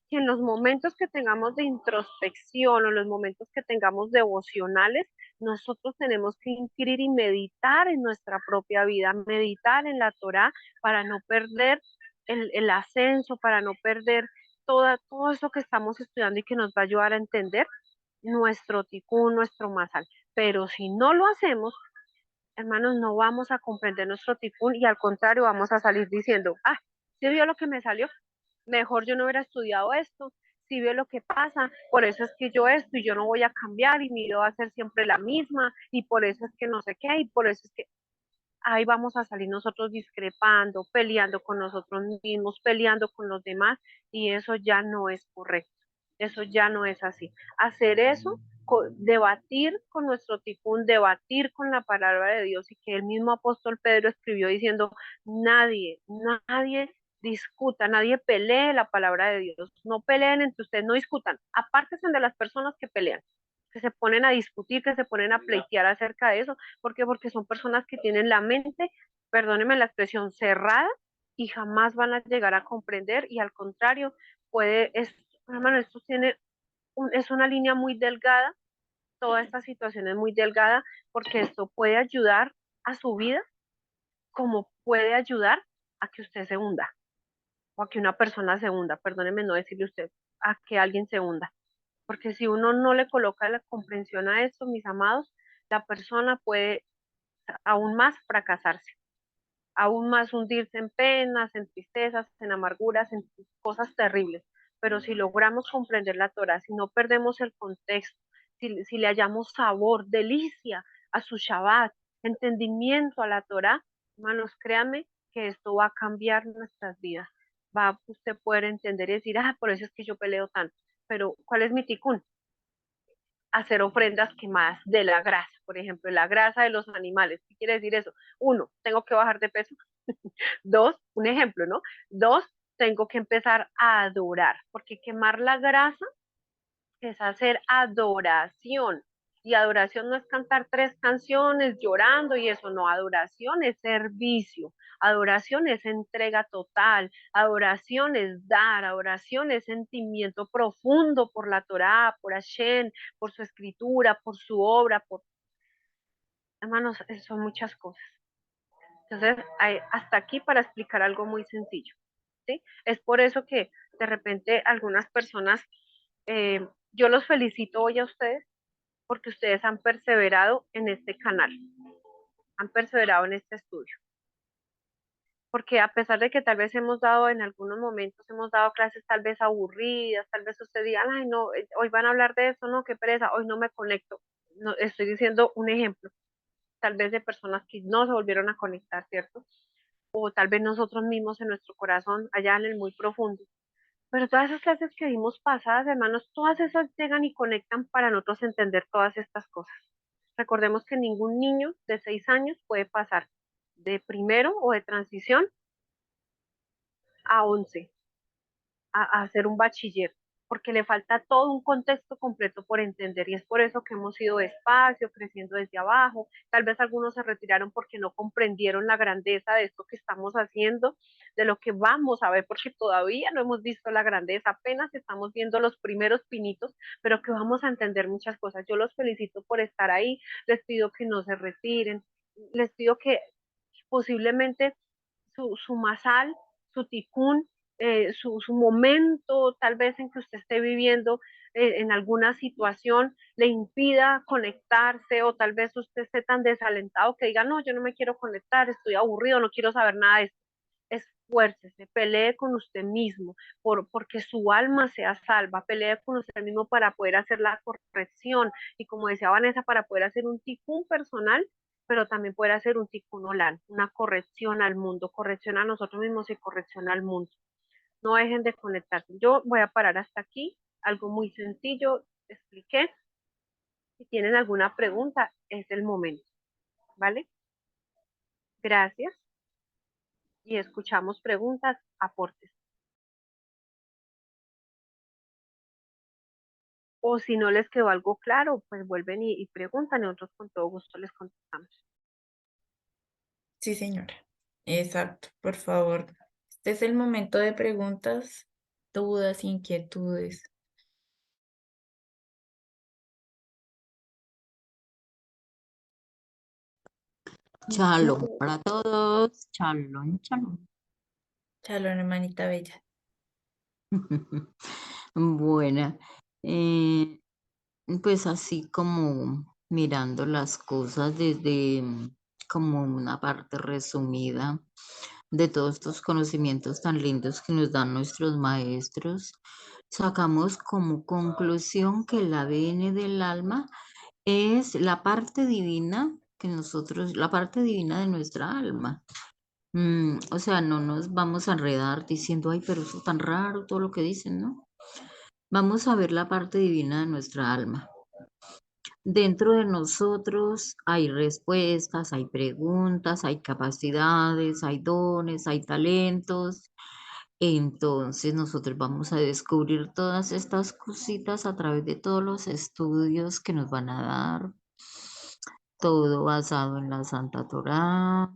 que en los momentos que tengamos de introspección o los momentos que tengamos devocionales, nosotros tenemos que inquirir y meditar en nuestra propia vida, meditar en la Torá para no perder el ascenso, para no perder todo eso que estamos estudiando y que nos va a ayudar a entender nuestro tikkun, nuestro masal. Pero si no lo hacemos, hermanos, no vamos a comprender nuestro tikkun, y al contrario vamos a salir diciendo, ah, ¿sí vio lo que me salió? Mejor yo no hubiera estudiado esto. Si veo lo que pasa, por eso es que yo esto y yo no voy a cambiar y mi vida va a ser siempre la misma, y por eso es que no sé qué, y por eso es que ahí vamos a salir nosotros discrepando, peleando con nosotros mismos, peleando con los demás, y eso ya no es correcto, eso ya no es así. Hacer eso, debatir con nuestro tikkun, debatir con la palabra de Dios, y que el mismo apóstol Pedro escribió diciendo, nadie discuta, nadie pelee la palabra de Dios, no peleen entre ustedes, no discutan, apártense de las personas que pelean, que se ponen a discutir, que se ponen a pleitear acerca de eso. ¿Por qué? Porque son personas que tienen la mente, perdónenme la expresión, cerrada, y jamás van a llegar a comprender, y al contrario, hermano, esto es una línea muy delgada toda esta situación es muy delgada porque esto puede ayudar a su vida como puede ayudar a que usted se hunda o a que una persona se hunda, perdóneme no decirle usted, a que alguien se hunda. Porque si uno no le coloca la comprensión a esto, mis amados, la persona puede aún más fracasarse, aún más hundirse en penas, en tristezas, en amarguras, en cosas terribles. Pero si logramos comprender la Torah, si no perdemos el contexto, si le hallamos sabor, delicia a su Shabbat, entendimiento a la Torah, hermanos, créanme que esto va a cambiar nuestras vidas. Va a usted poder entender y decir, ah, por eso es que yo peleo tanto. Pero, ¿cuál es mi ticún? Hacer ofrendas quemadas de la grasa, por ejemplo, la grasa de los animales. ¿Qué quiere decir eso? Uno, tengo que bajar de peso. Dos, un ejemplo, ¿no? Dos, tengo que empezar a adorar, porque quemar la grasa es hacer adoración. Y adoración no es cantar 3 canciones llorando y eso, no, adoración es servicio, adoración es entrega total, adoración es dar, adoración es sentimiento profundo por la Torá, por Hashem, por su escritura, por su obra, por... Hermanos, son muchas cosas. Entonces, hasta aquí para explicar algo muy sencillo, ¿sí? Es por eso que de repente algunas personas, yo los felicito hoy a ustedes porque ustedes han perseverado en este canal, han perseverado en este estudio. Porque a pesar de que tal vez hemos dado en algunos momentos, hemos dado clases tal vez aburridas, tal vez usted diga, ay, no, hoy van a hablar de eso, no, qué pereza, hoy no me conecto. No, estoy diciendo un ejemplo, tal vez de personas que no se volvieron a conectar, ¿cierto? O tal vez nosotros mismos en nuestro corazón, allá en el muy profundo. Pero todas esas clases que vimos pasadas, hermanos, todas esas llegan y conectan para nosotros entender todas estas cosas. Recordemos que ningún niño de 6 años puede pasar de primero o de transición a 11, a hacer un bachiller, porque le falta todo un contexto completo por entender y es por eso que hemos ido despacio, creciendo desde abajo. Tal vez algunos se retiraron porque no comprendieron la grandeza de esto que estamos haciendo, de lo que vamos a ver, porque todavía no hemos visto la grandeza, apenas estamos viendo los primeros pinitos, pero que vamos a entender muchas cosas. Yo los felicito por estar ahí, les pido que no se retiren, les pido que posiblemente su masal, su ticún, su momento tal vez en que usted esté viviendo en alguna situación le impida conectarse o tal vez usted esté tan desalentado que diga, no, yo no me quiero conectar, estoy aburrido, no quiero saber nada de esto. Esfuércese, pelee con usted mismo porque su alma sea salva, pelee con usted mismo para poder hacer la corrección y como decía Vanessa, para poder hacer un ticún personal, pero también poder hacer un tikkun olam, una corrección al mundo, corrección a nosotros mismos y corrección al mundo. No dejen de conectarse. Yo voy a parar hasta aquí, algo muy sencillo, expliqué. Si tienen alguna pregunta, es el momento, ¿vale? Gracias y escuchamos preguntas, aportes. O si no les quedó algo claro, pues vuelven y preguntan y nosotros con todo gusto les contestamos. Sí, señora. Exacto, por favor. Este es el momento de preguntas, dudas, inquietudes. Shalom para todos. Shalom, shalom. Shalom, hermanita bella. Buena. Pues así como mirando las cosas desde como una parte resumida de todos estos conocimientos tan lindos que nos dan nuestros maestros, sacamos como conclusión que el ADN del alma es la parte divina que nosotros, la parte divina de nuestra alma. O sea, no nos vamos a enredar diciendo, ay, pero eso es tan raro, todo lo que dicen, ¿no? Vamos a ver la parte divina de nuestra alma. Dentro de nosotros hay respuestas, hay preguntas, hay capacidades, hay dones, hay talentos. Entonces nosotros vamos a descubrir todas estas cositas a través de todos los estudios que nos van a dar, todo basado en la Santa Torá.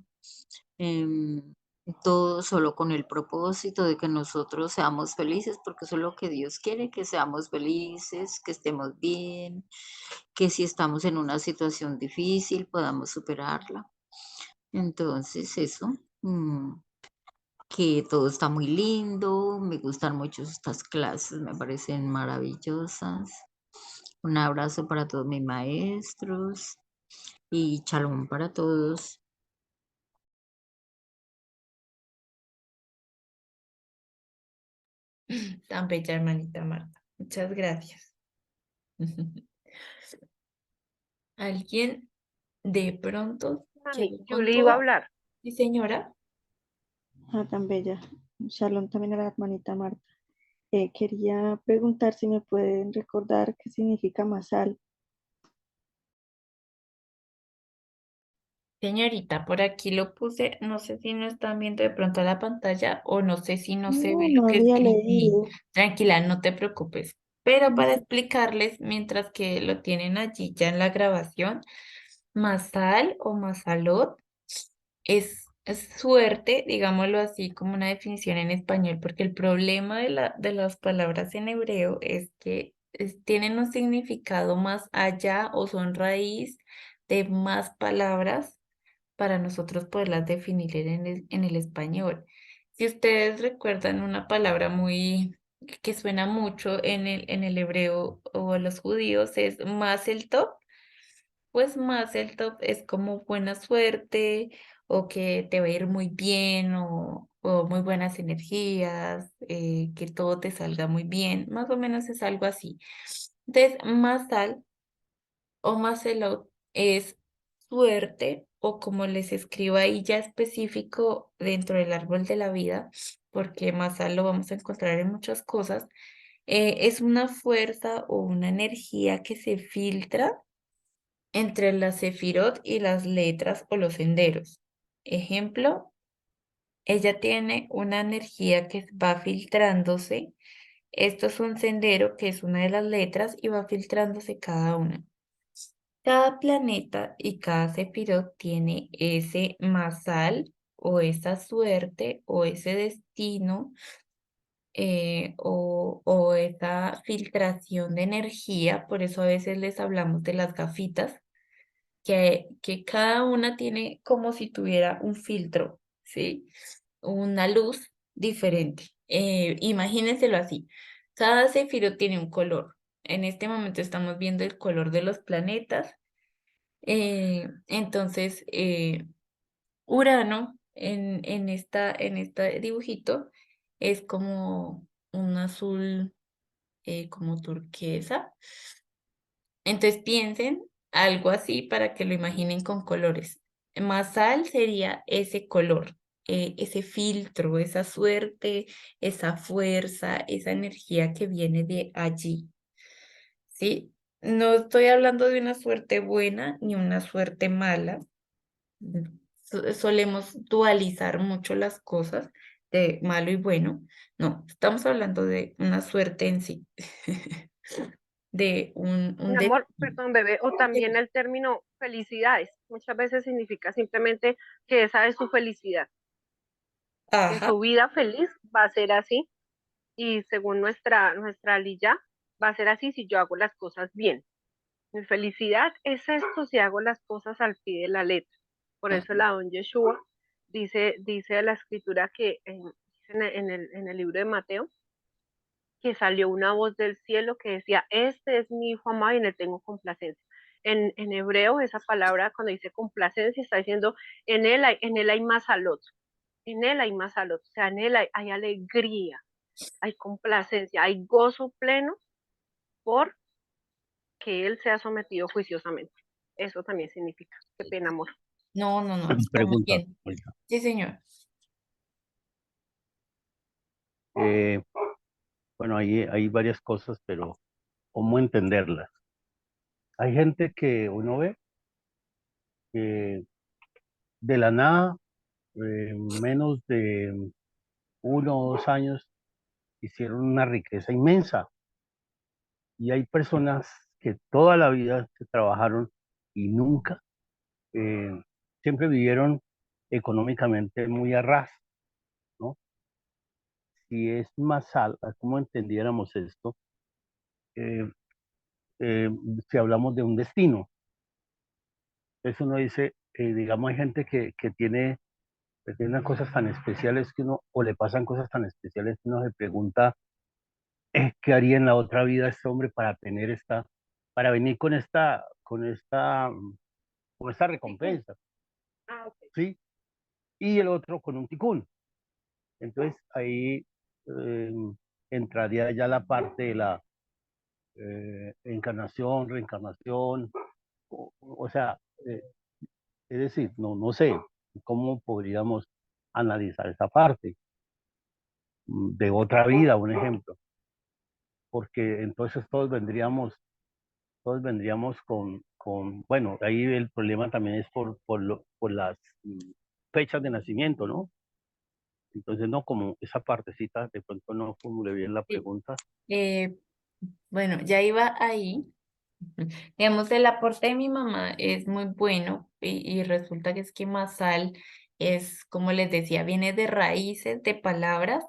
todo solo con el propósito de que nosotros seamos felices, porque eso es lo que Dios quiere, que seamos felices, que estemos bien, que si estamos en una situación difícil podamos superarla. Entonces, eso, que todo está muy lindo, me gustan mucho estas clases, me parecen maravillosas. Un abrazo para todos mis maestros y shalom para todos. Tan bella, hermanita Marta. Muchas gracias. ¿Alguien de pronto Mami, llegó con Julie iba a duda? hablar. Sí, señora. Ah, tan bella. Shalom también a la hermanita Marta. Quería preguntar si me pueden recordar qué significa masal. Señorita, por aquí lo puse, no sé si no están viendo de pronto la pantalla o no sé si no se No, ve lo no que había escribí. leído. Tranquila, no te preocupes. Pero para Ujú. explicarles, mientras que lo tienen allí ya en la grabación, masal o masalot es suerte, digámoslo así, como una definición en español, porque el problema de las palabras en hebreo es que tienen un significado más allá o son raíz de más palabras para nosotros poderlas definir en el español. Si ustedes recuerdan una palabra muy que suena mucho en el hebreo o a los judíos es Mazel Tov, pues Mazel Tov es como buena suerte o que te va a ir muy bien o muy buenas energías, que todo te salga muy bien, más o menos es algo así. Entonces, Masal o Mazelot es suerte o como les escribo ahí ya específico dentro del árbol de la vida, porque Masal lo vamos a encontrar en muchas cosas, es una fuerza o una energía que se filtra entre las sefirot y las letras o los senderos. Ejemplo, ella tiene una energía que va filtrándose. Esto es un sendero que es una de las letras y va filtrándose cada una. Cada planeta y cada sefirot tiene ese masal o esa suerte o ese destino o esa filtración de energía. Por eso a veces les hablamos de las gafitas que cada una tiene como si tuviera un filtro, ¿sí? Una luz diferente. Imagínenselo así. Cada cefiro tiene un color. En este momento estamos viendo el color de los planetas. Entonces, Urano en este dibujito es como un azul como turquesa. Entonces piensen algo así para que lo imaginen con colores. Masal sería ese color, ese filtro, esa suerte, esa fuerza, esa energía que viene de allí, ¿sí? No estoy hablando de una suerte buena ni una suerte mala. Mm, Solemos dualizar mucho las cosas de malo y bueno. No, estamos hablando de una suerte en sí, de un Mi amor, destino. perdón, bebé, o también el término felicidades. Muchas veces significa simplemente que esa es su felicidad, que Ajá, su vida feliz va a ser así y según nuestra lilla va a ser así si yo hago las cosas bien. Mi felicidad es esto si hago las cosas al pie de la letra. Por ah, eso la don Yeshua dice la escritura que en el libro de Mateo, que salió una voz del cielo que decía, este es mi hijo amado y en él tengo complacencia. En hebreo, esa palabra cuando dice complacencia está diciendo, en él hay más salud, en él hay más salud, o sea, en él hay alegría, hay complacencia, hay gozo pleno por que él sea sometido juiciosamente. Eso también significa. Qué pena, amor. no, no, no, estamos Pregunta, bien. oiga, Sí, señor. eh, bueno, hay varias cosas, pero ¿cómo entenderlas? Hay gente que uno ve que de la nada, menos de 1 o 2 años, hicieron una riqueza inmensa. Y hay personas que toda la vida se trabajaron y nunca, eh, siempre vivieron económicamente muy a ras. si es masal, ¿cómo entendiéramos esto? Eh, si hablamos de un destino. Eso uno dice, digamos, hay gente que tiene unas cosas tan especiales que uno, o le pasan cosas tan especiales que uno se pregunta, ¿qué haría en la otra vida este hombre para tener para venir con esta recompensa? Ah, ok. ¿Sí? Y el otro con un ticún. Entonces ahí eh, entraría ya la parte de la encarnación, reencarnación, o sea, eh, es decir, no sé cómo podríamos analizar esa parte de otra vida, un ejemplo, porque entonces todos vendríamos bueno, ahí el problema también es por las fechas de nacimiento, ¿no? Entonces, no, como esa partecita, de pronto no formulé bien la Sí. pregunta. Eh, bueno, ya iba ahí. Digamos, el aporte de mi mamá es muy bueno y resulta que es que Masal es, como les decía, viene de raíces de palabras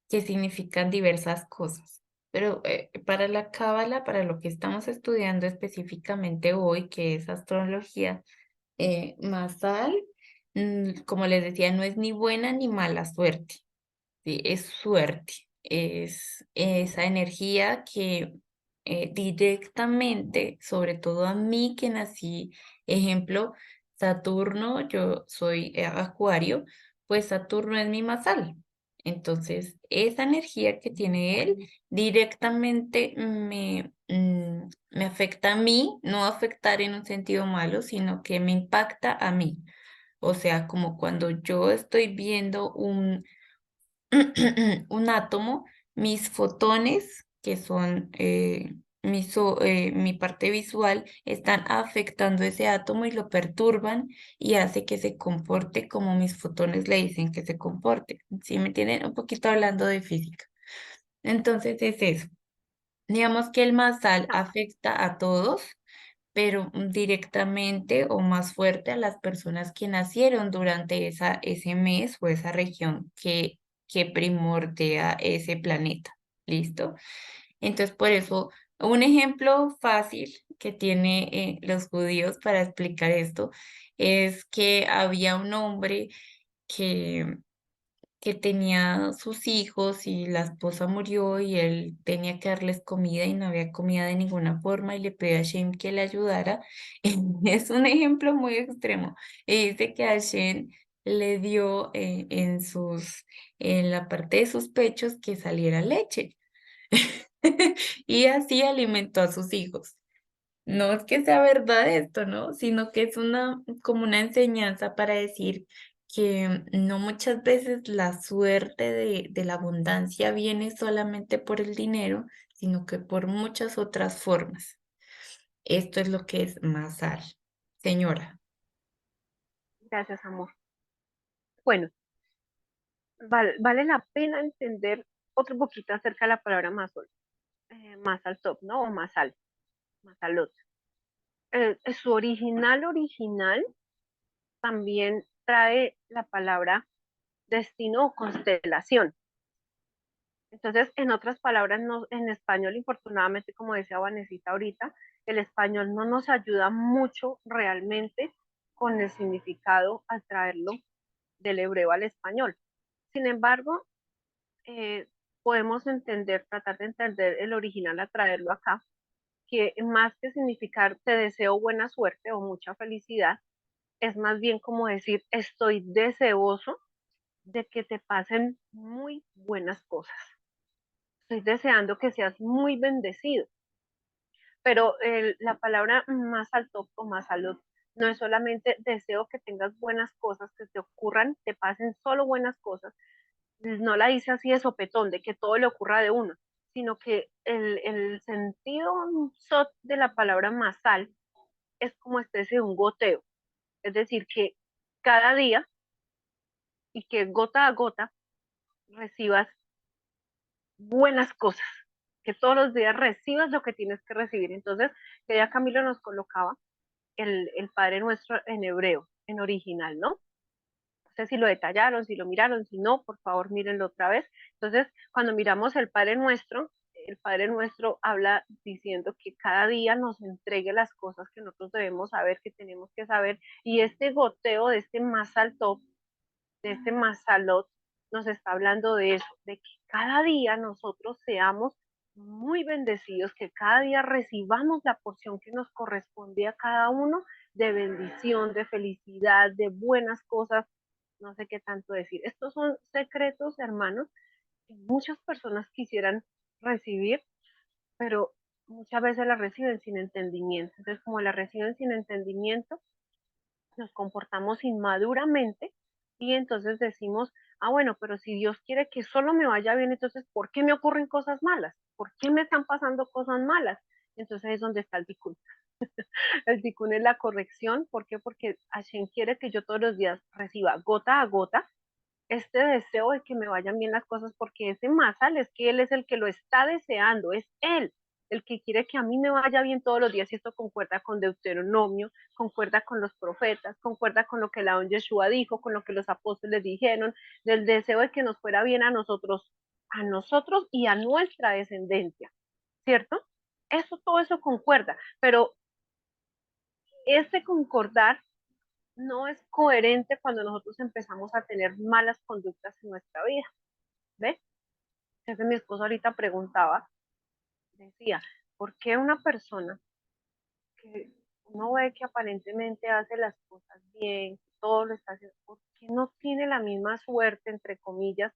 que significan diversas cosas. Pero para la cábala, para lo que estamos estudiando específicamente hoy, que es astrología, Masal, como les decía, no es ni buena ni mala suerte. Sí, es suerte, es esa energía que directamente, sobre todo a mí que nací, ejemplo, Saturno, yo soy Acuario, pues Saturno es mi masal. Entonces, esa energía que tiene él directamente me afecta a mí, no afectar en un sentido malo, sino que me impacta a mí. O sea, como cuando yo estoy viendo un átomo, mis fotones, que son mi parte visual, están afectando ese átomo y lo perturban y hace que se comporte como mis fotones le dicen que se comporte. ¿Sí me entienden? Un poquito hablando de física. Entonces es eso. Digamos que el masal afecta a todos, pero directamente o más fuerte a las personas que nacieron durante ese mes o esa región que primordia ese planeta. ¿Listo? Entonces, por eso, un ejemplo fácil que tiene los judíos para explicar esto es que había un hombre que tenía sus hijos y la esposa murió y él tenía que darles comida y no había comida de ninguna forma y le pidió a Hashem que le ayudara. Es un ejemplo muy extremo. Y dice que Hashem le dio en la parte de sus pechos que saliera leche. Y así alimentó a sus hijos. No es que sea verdad esto, ¿no? Sino que es como una enseñanza para decir que no muchas veces la suerte de la abundancia viene solamente por el dinero, sino que por muchas otras formas. Esto es lo que es Masar. Señora. Gracias, amor. Bueno, vale la pena entender otro poquito acerca de la palabra masol, más al top, ¿no? O más al otro. Su original también trae la palabra destino o constelación. Entonces, en otras palabras, no, en español, infortunadamente, como decía Vanesita ahorita, el español no nos ayuda mucho realmente con el significado al traerlo del hebreo al español. Sin embargo, eh, podemos tratar de entender el original a traerlo acá, que más que significar te deseo buena suerte o mucha felicidad, es más bien como decir estoy deseoso de que te pasen muy buenas cosas. Estoy deseando que seas muy bendecido. Pero la palabra más alto o más salud no es solamente deseo que tengas buenas cosas, que te ocurran, te pasen solo buenas cosas. No la dice así de sopetón, de que todo le ocurra de uno, sino que el sentido sot de la palabra masal es como especie de un goteo. Es decir, que cada día y que gota a gota recibas buenas cosas, que todos los días recibas lo que tienes que recibir. Entonces, que ya Camilo nos colocaba el Padre Nuestro en hebreo, en original, ¿no? sé si lo detallaron, si lo miraron, si no, por favor mírenlo otra vez. Entonces, cuando miramos el Padre Nuestro habla diciendo que cada día nos entregue las cosas que nosotros debemos saber, que tenemos que saber, y este goteo de este Mazal Tov, de este Mazalot, nos está hablando de eso, de que cada día nosotros seamos muy bendecidos, que cada día recibamos la porción que nos corresponde a cada uno de bendición, de felicidad, de buenas cosas, no sé qué tanto decir. Estos son secretos, hermanos, que muchas personas quisieran recibir, pero muchas veces la reciben sin entendimiento. Entonces, como la reciben sin entendimiento, nos comportamos inmaduramente y entonces decimos, ah, bueno, pero si Dios quiere que solo me vaya bien, entonces, ¿por qué me ocurren cosas malas? ¿Por qué me están pasando cosas malas? Entonces es donde está el tikkun. El tikkun es la corrección. ¿Por qué? Porque Hashem quiere que yo todos los días reciba gota a gota este deseo de que me vayan bien las cosas, porque ese Mazal es que él es el que lo está deseando, es él el que quiere que a mí me vaya bien todos los días, y esto concuerda con Deuteronomio, concuerda con los profetas, concuerda con lo que la Yeshua dijo, con lo que los apóstoles dijeron, del deseo de que nos fuera bien a nosotros y a nuestra descendencia, ¿cierto? Eso, todo eso concuerda, pero este concordar no es coherente cuando nosotros empezamos a tener malas conductas en nuestra vida. ¿Ves? Entonces mi esposo ahorita preguntaba, decía, ¿por qué una persona que uno ve que aparentemente hace las cosas bien, que todo lo está haciendo, ¿por qué no tiene la misma suerte, entre comillas,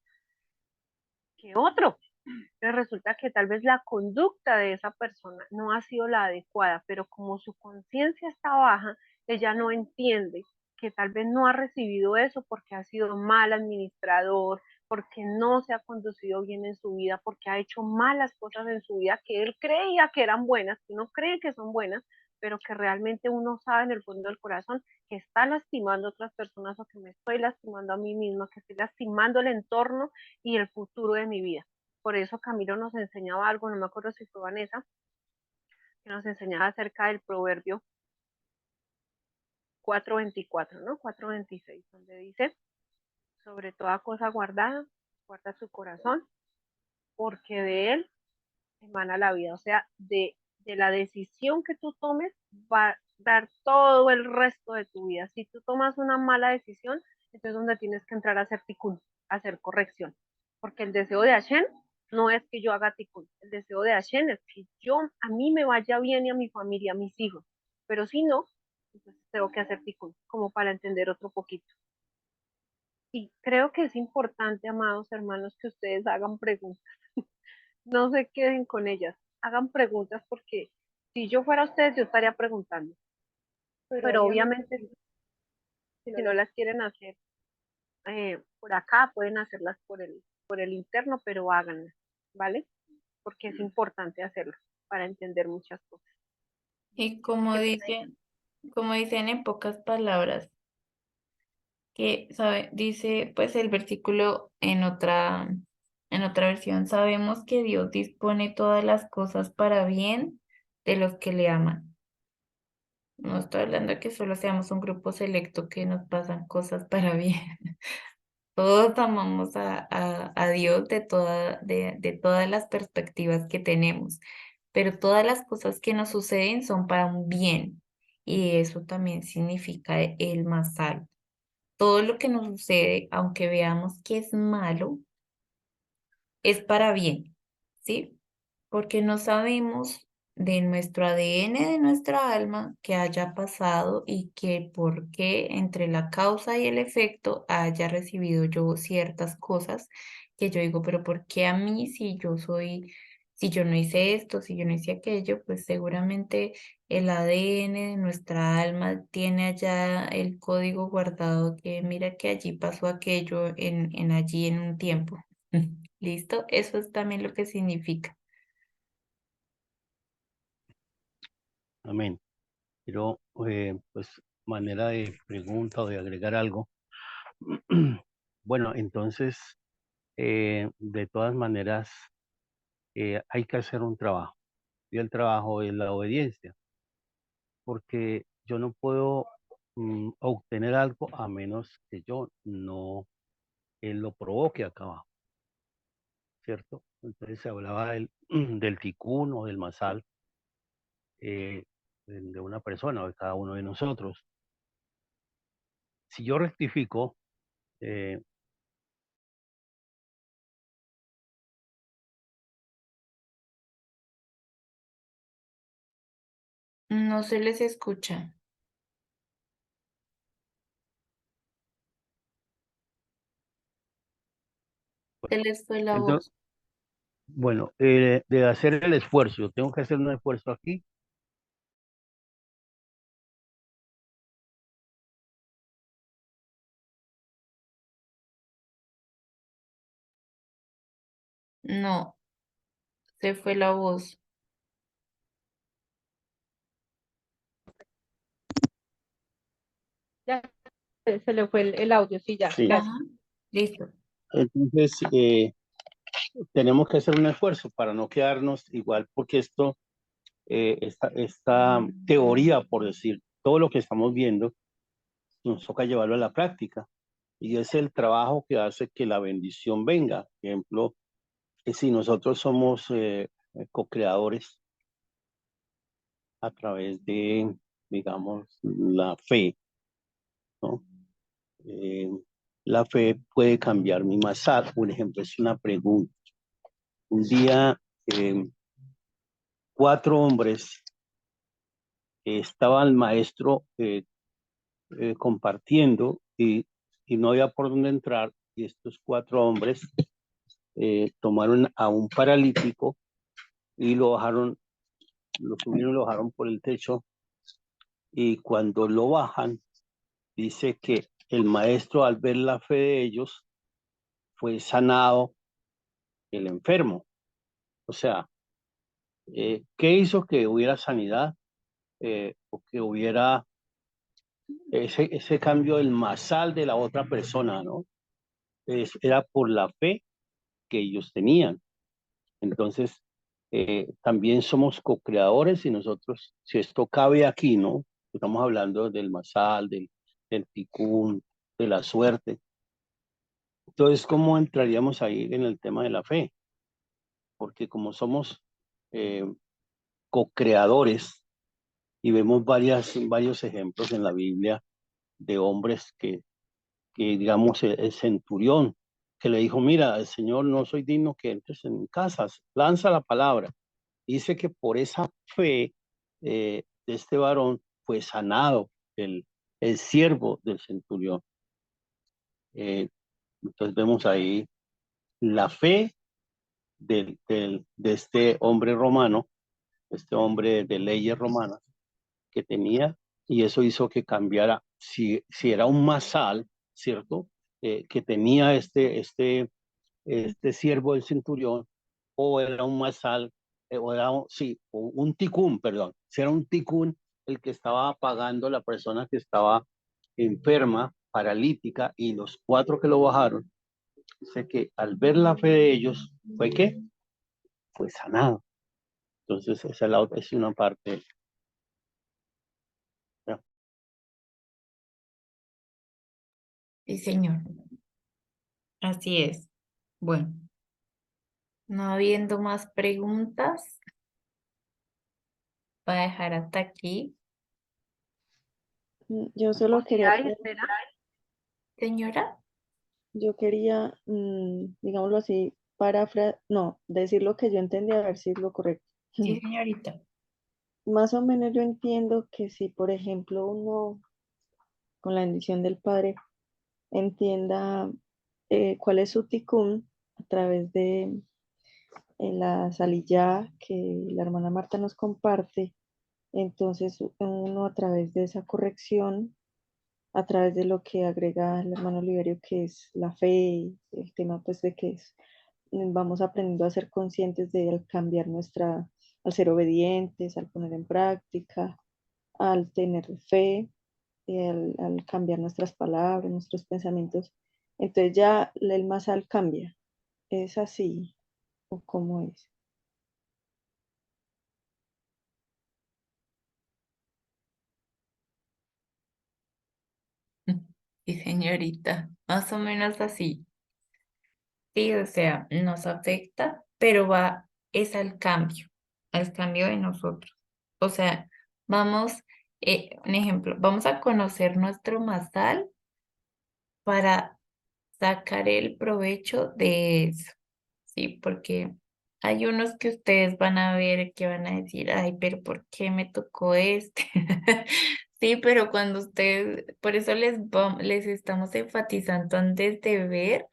que otro? Entonces resulta que tal vez la conducta de esa persona no ha sido la adecuada, pero como su conciencia está baja, ella no entiende que tal vez no ha recibido eso porque ha sido mal administrador, porque no se ha conducido bien en su vida, porque ha hecho malas cosas en su vida que él creía que eran buenas, que uno cree que son buenas, pero que realmente uno sabe en el fondo del corazón que está lastimando a otras personas, o que me estoy lastimando a mí misma, que estoy lastimando el entorno y el futuro de mi vida. Por eso Camilo nos enseñaba algo, no me acuerdo si fue Vanessa, que nos enseñaba acerca del proverbio 4:24, ¿no? 4:26, donde dice, sobre toda cosa guardada, guarda su corazón, porque de él emana la vida. O sea, de la decisión que tú tomes va a dar todo el resto de tu vida. Si tú tomas una mala decisión, entonces es donde tienes que entrar a hacer tikkun, a hacer corrección. Porque el deseo de Hashem no es que yo haga tikkun. El deseo de Hashem es que a mí me vaya bien, y a mi familia, a mis hijos. Pero si no, entonces tengo que hacer tikkun, como para entender otro poquito. Y creo que es importante, amados hermanos, que ustedes hagan preguntas. No se queden con ellas, hagan preguntas, porque si yo fuera ustedes, yo estaría preguntando. Pero obviamente, si no las quieren hacer por acá, pueden hacerlas por el interno, pero háganlas, ¿vale? Porque es importante hacerlo para entender muchas cosas. Y como dicen en pocas palabras, que sabe, dice pues el versículo en otra versión, sabemos que Dios dispone todas las cosas para bien de los que le aman. No estoy hablando de que solo seamos un grupo selecto que nos pasan cosas para bien. Todos amamos a Dios de todas las perspectivas que tenemos, pero todas las cosas que nos suceden son para un bien, y eso también significa el masal. Todo lo que nos sucede, aunque veamos que es malo, es para bien, ¿sí? Porque no sabemos de nuestro ADN, de nuestra alma, que haya pasado y que por qué entre la causa y el efecto haya recibido yo ciertas cosas que yo digo, pero ¿por qué a mí si yo no hice esto, si yo no hice aquello? Pues seguramente el ADN de nuestra alma tiene allá el código guardado, que mira que allí pasó aquello allí en un tiempo. ¿Listo? Eso es también lo que significa. Amén. Pero, pues, manera de pregunta o de agregar algo. Bueno, entonces, de todas maneras, hay que hacer un trabajo. Y el trabajo es la obediencia, porque yo no puedo obtener algo a menos que yo no lo provoque acá abajo, ¿cierto? Entonces se hablaba del ticún o del masal de una persona o de cada uno de nosotros. Si yo rectifico, eh, No se les escucha. Se les fue la entonces, voz. bueno, de hacer el esfuerzo, yo tengo que hacer un esfuerzo aquí. No, se fue la voz. Ya se le fue el audio, sí, ya, Sí. gracias. Ajá, listo. Entonces, tenemos que hacer un esfuerzo para no quedarnos igual, porque esta teoría, por decir, todo lo que estamos viendo, nos toca llevarlo a la práctica. Y es el trabajo que hace que la bendición venga. Por ejemplo, que si nosotros somos co-creadores a través de, digamos, la fe, ¿no? Eh, la fe puede cambiar mi masada. Por ejemplo, es una pregunta. Un día, eh, 4 hombres, estaba el maestro compartiendo y no había por dónde entrar, y estos 4 hombres tomaron a un paralítico y lo bajaron, lo subieron y lo bajaron por el techo, y cuando lo bajan, dice que el maestro, al ver la fe de ellos, fue sanado el enfermo. O sea, ¿qué hizo que hubiera sanidad o que hubiera ese cambio del masal de la otra persona, ¿no? Era por la fe que ellos tenían. Entonces, también somos co-creadores y nosotros, si esto cabe aquí, ¿no? Estamos hablando del masal, del ticún, de la suerte. Entonces, ¿cómo entraríamos ahí en el tema de la fe? Porque como somos eh, co-creadores y vemos varios ejemplos en la Biblia de hombres que digamos, el centurión, que le dijo, mira, el Señor, no soy digno que entres en mi casa, lanza la palabra. Dice que por esa fe de este varón fue sanado el siervo del centurión. Eh, entonces vemos ahí la fe de este hombre romano, este hombre de leyes romanas que tenía, y eso hizo que cambiara, si era un masal, ¿cierto? Que tenía este siervo del centurión, o era un masal, o era sí, o un ticún, perdón, si era un ticún el que estaba pagando la persona que estaba enferma, paralítica, y los 4 que lo bajaron, dice que al ver la fe de ellos, ¿fue qué? Fue sanado. Entonces, esa es una parte. ¿Ya? Sí, señor. Así es. Bueno, no habiendo más preguntas, voy a dejar hasta aquí. Yo solo quería, Ay, espera. Señora, yo quería, digámoslo así, no, decir lo que yo entendí, a ver si es lo correcto. sí, señorita. Más o menos yo entiendo que si, por ejemplo, uno, con la bendición del Padre, entienda cuál es su tikkun a través de la salilla que la hermana Marta nos comparte, entonces uno a través de esa corrección, a través de lo que agrega el hermano Oliverio, que es la fe, el tema pues de que es, vamos aprendiendo a ser conscientes de al cambiar al ser obedientes, al poner en práctica, al tener fe, al cambiar nuestras palabras, nuestros pensamientos. Entonces ya el masal cambia. ¿Es así o cómo es? Sí, señorita, más o menos así. Sí, o sea, nos afecta, pero es al cambio de nosotros. O sea, vamos, un ejemplo, vamos a conocer nuestro masal para sacar el provecho de eso, ¿sí? Porque hay unos que ustedes van a ver que van a decir, ay, pero ¿por qué me tocó este? Sí, pero cuando ustedes, por eso les estamos enfatizando antes de ver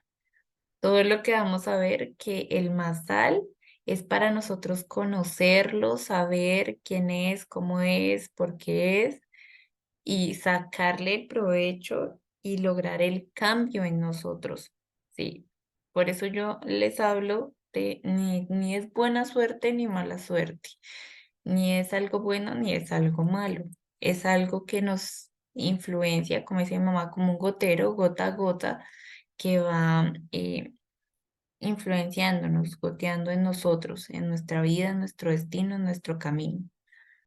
todo lo que vamos a ver, que el masal es para nosotros conocerlo, saber quién es, cómo es, por qué es, y sacarle el provecho y lograr el cambio en nosotros. Sí, por eso yo les hablo de ni es buena suerte ni mala suerte, ni es algo bueno ni es algo malo, es algo que nos influencia, como dice mi mamá, como un gotero, gota a gota, que va influenciándonos, goteando en nosotros, en nuestra vida, en nuestro destino, en nuestro camino.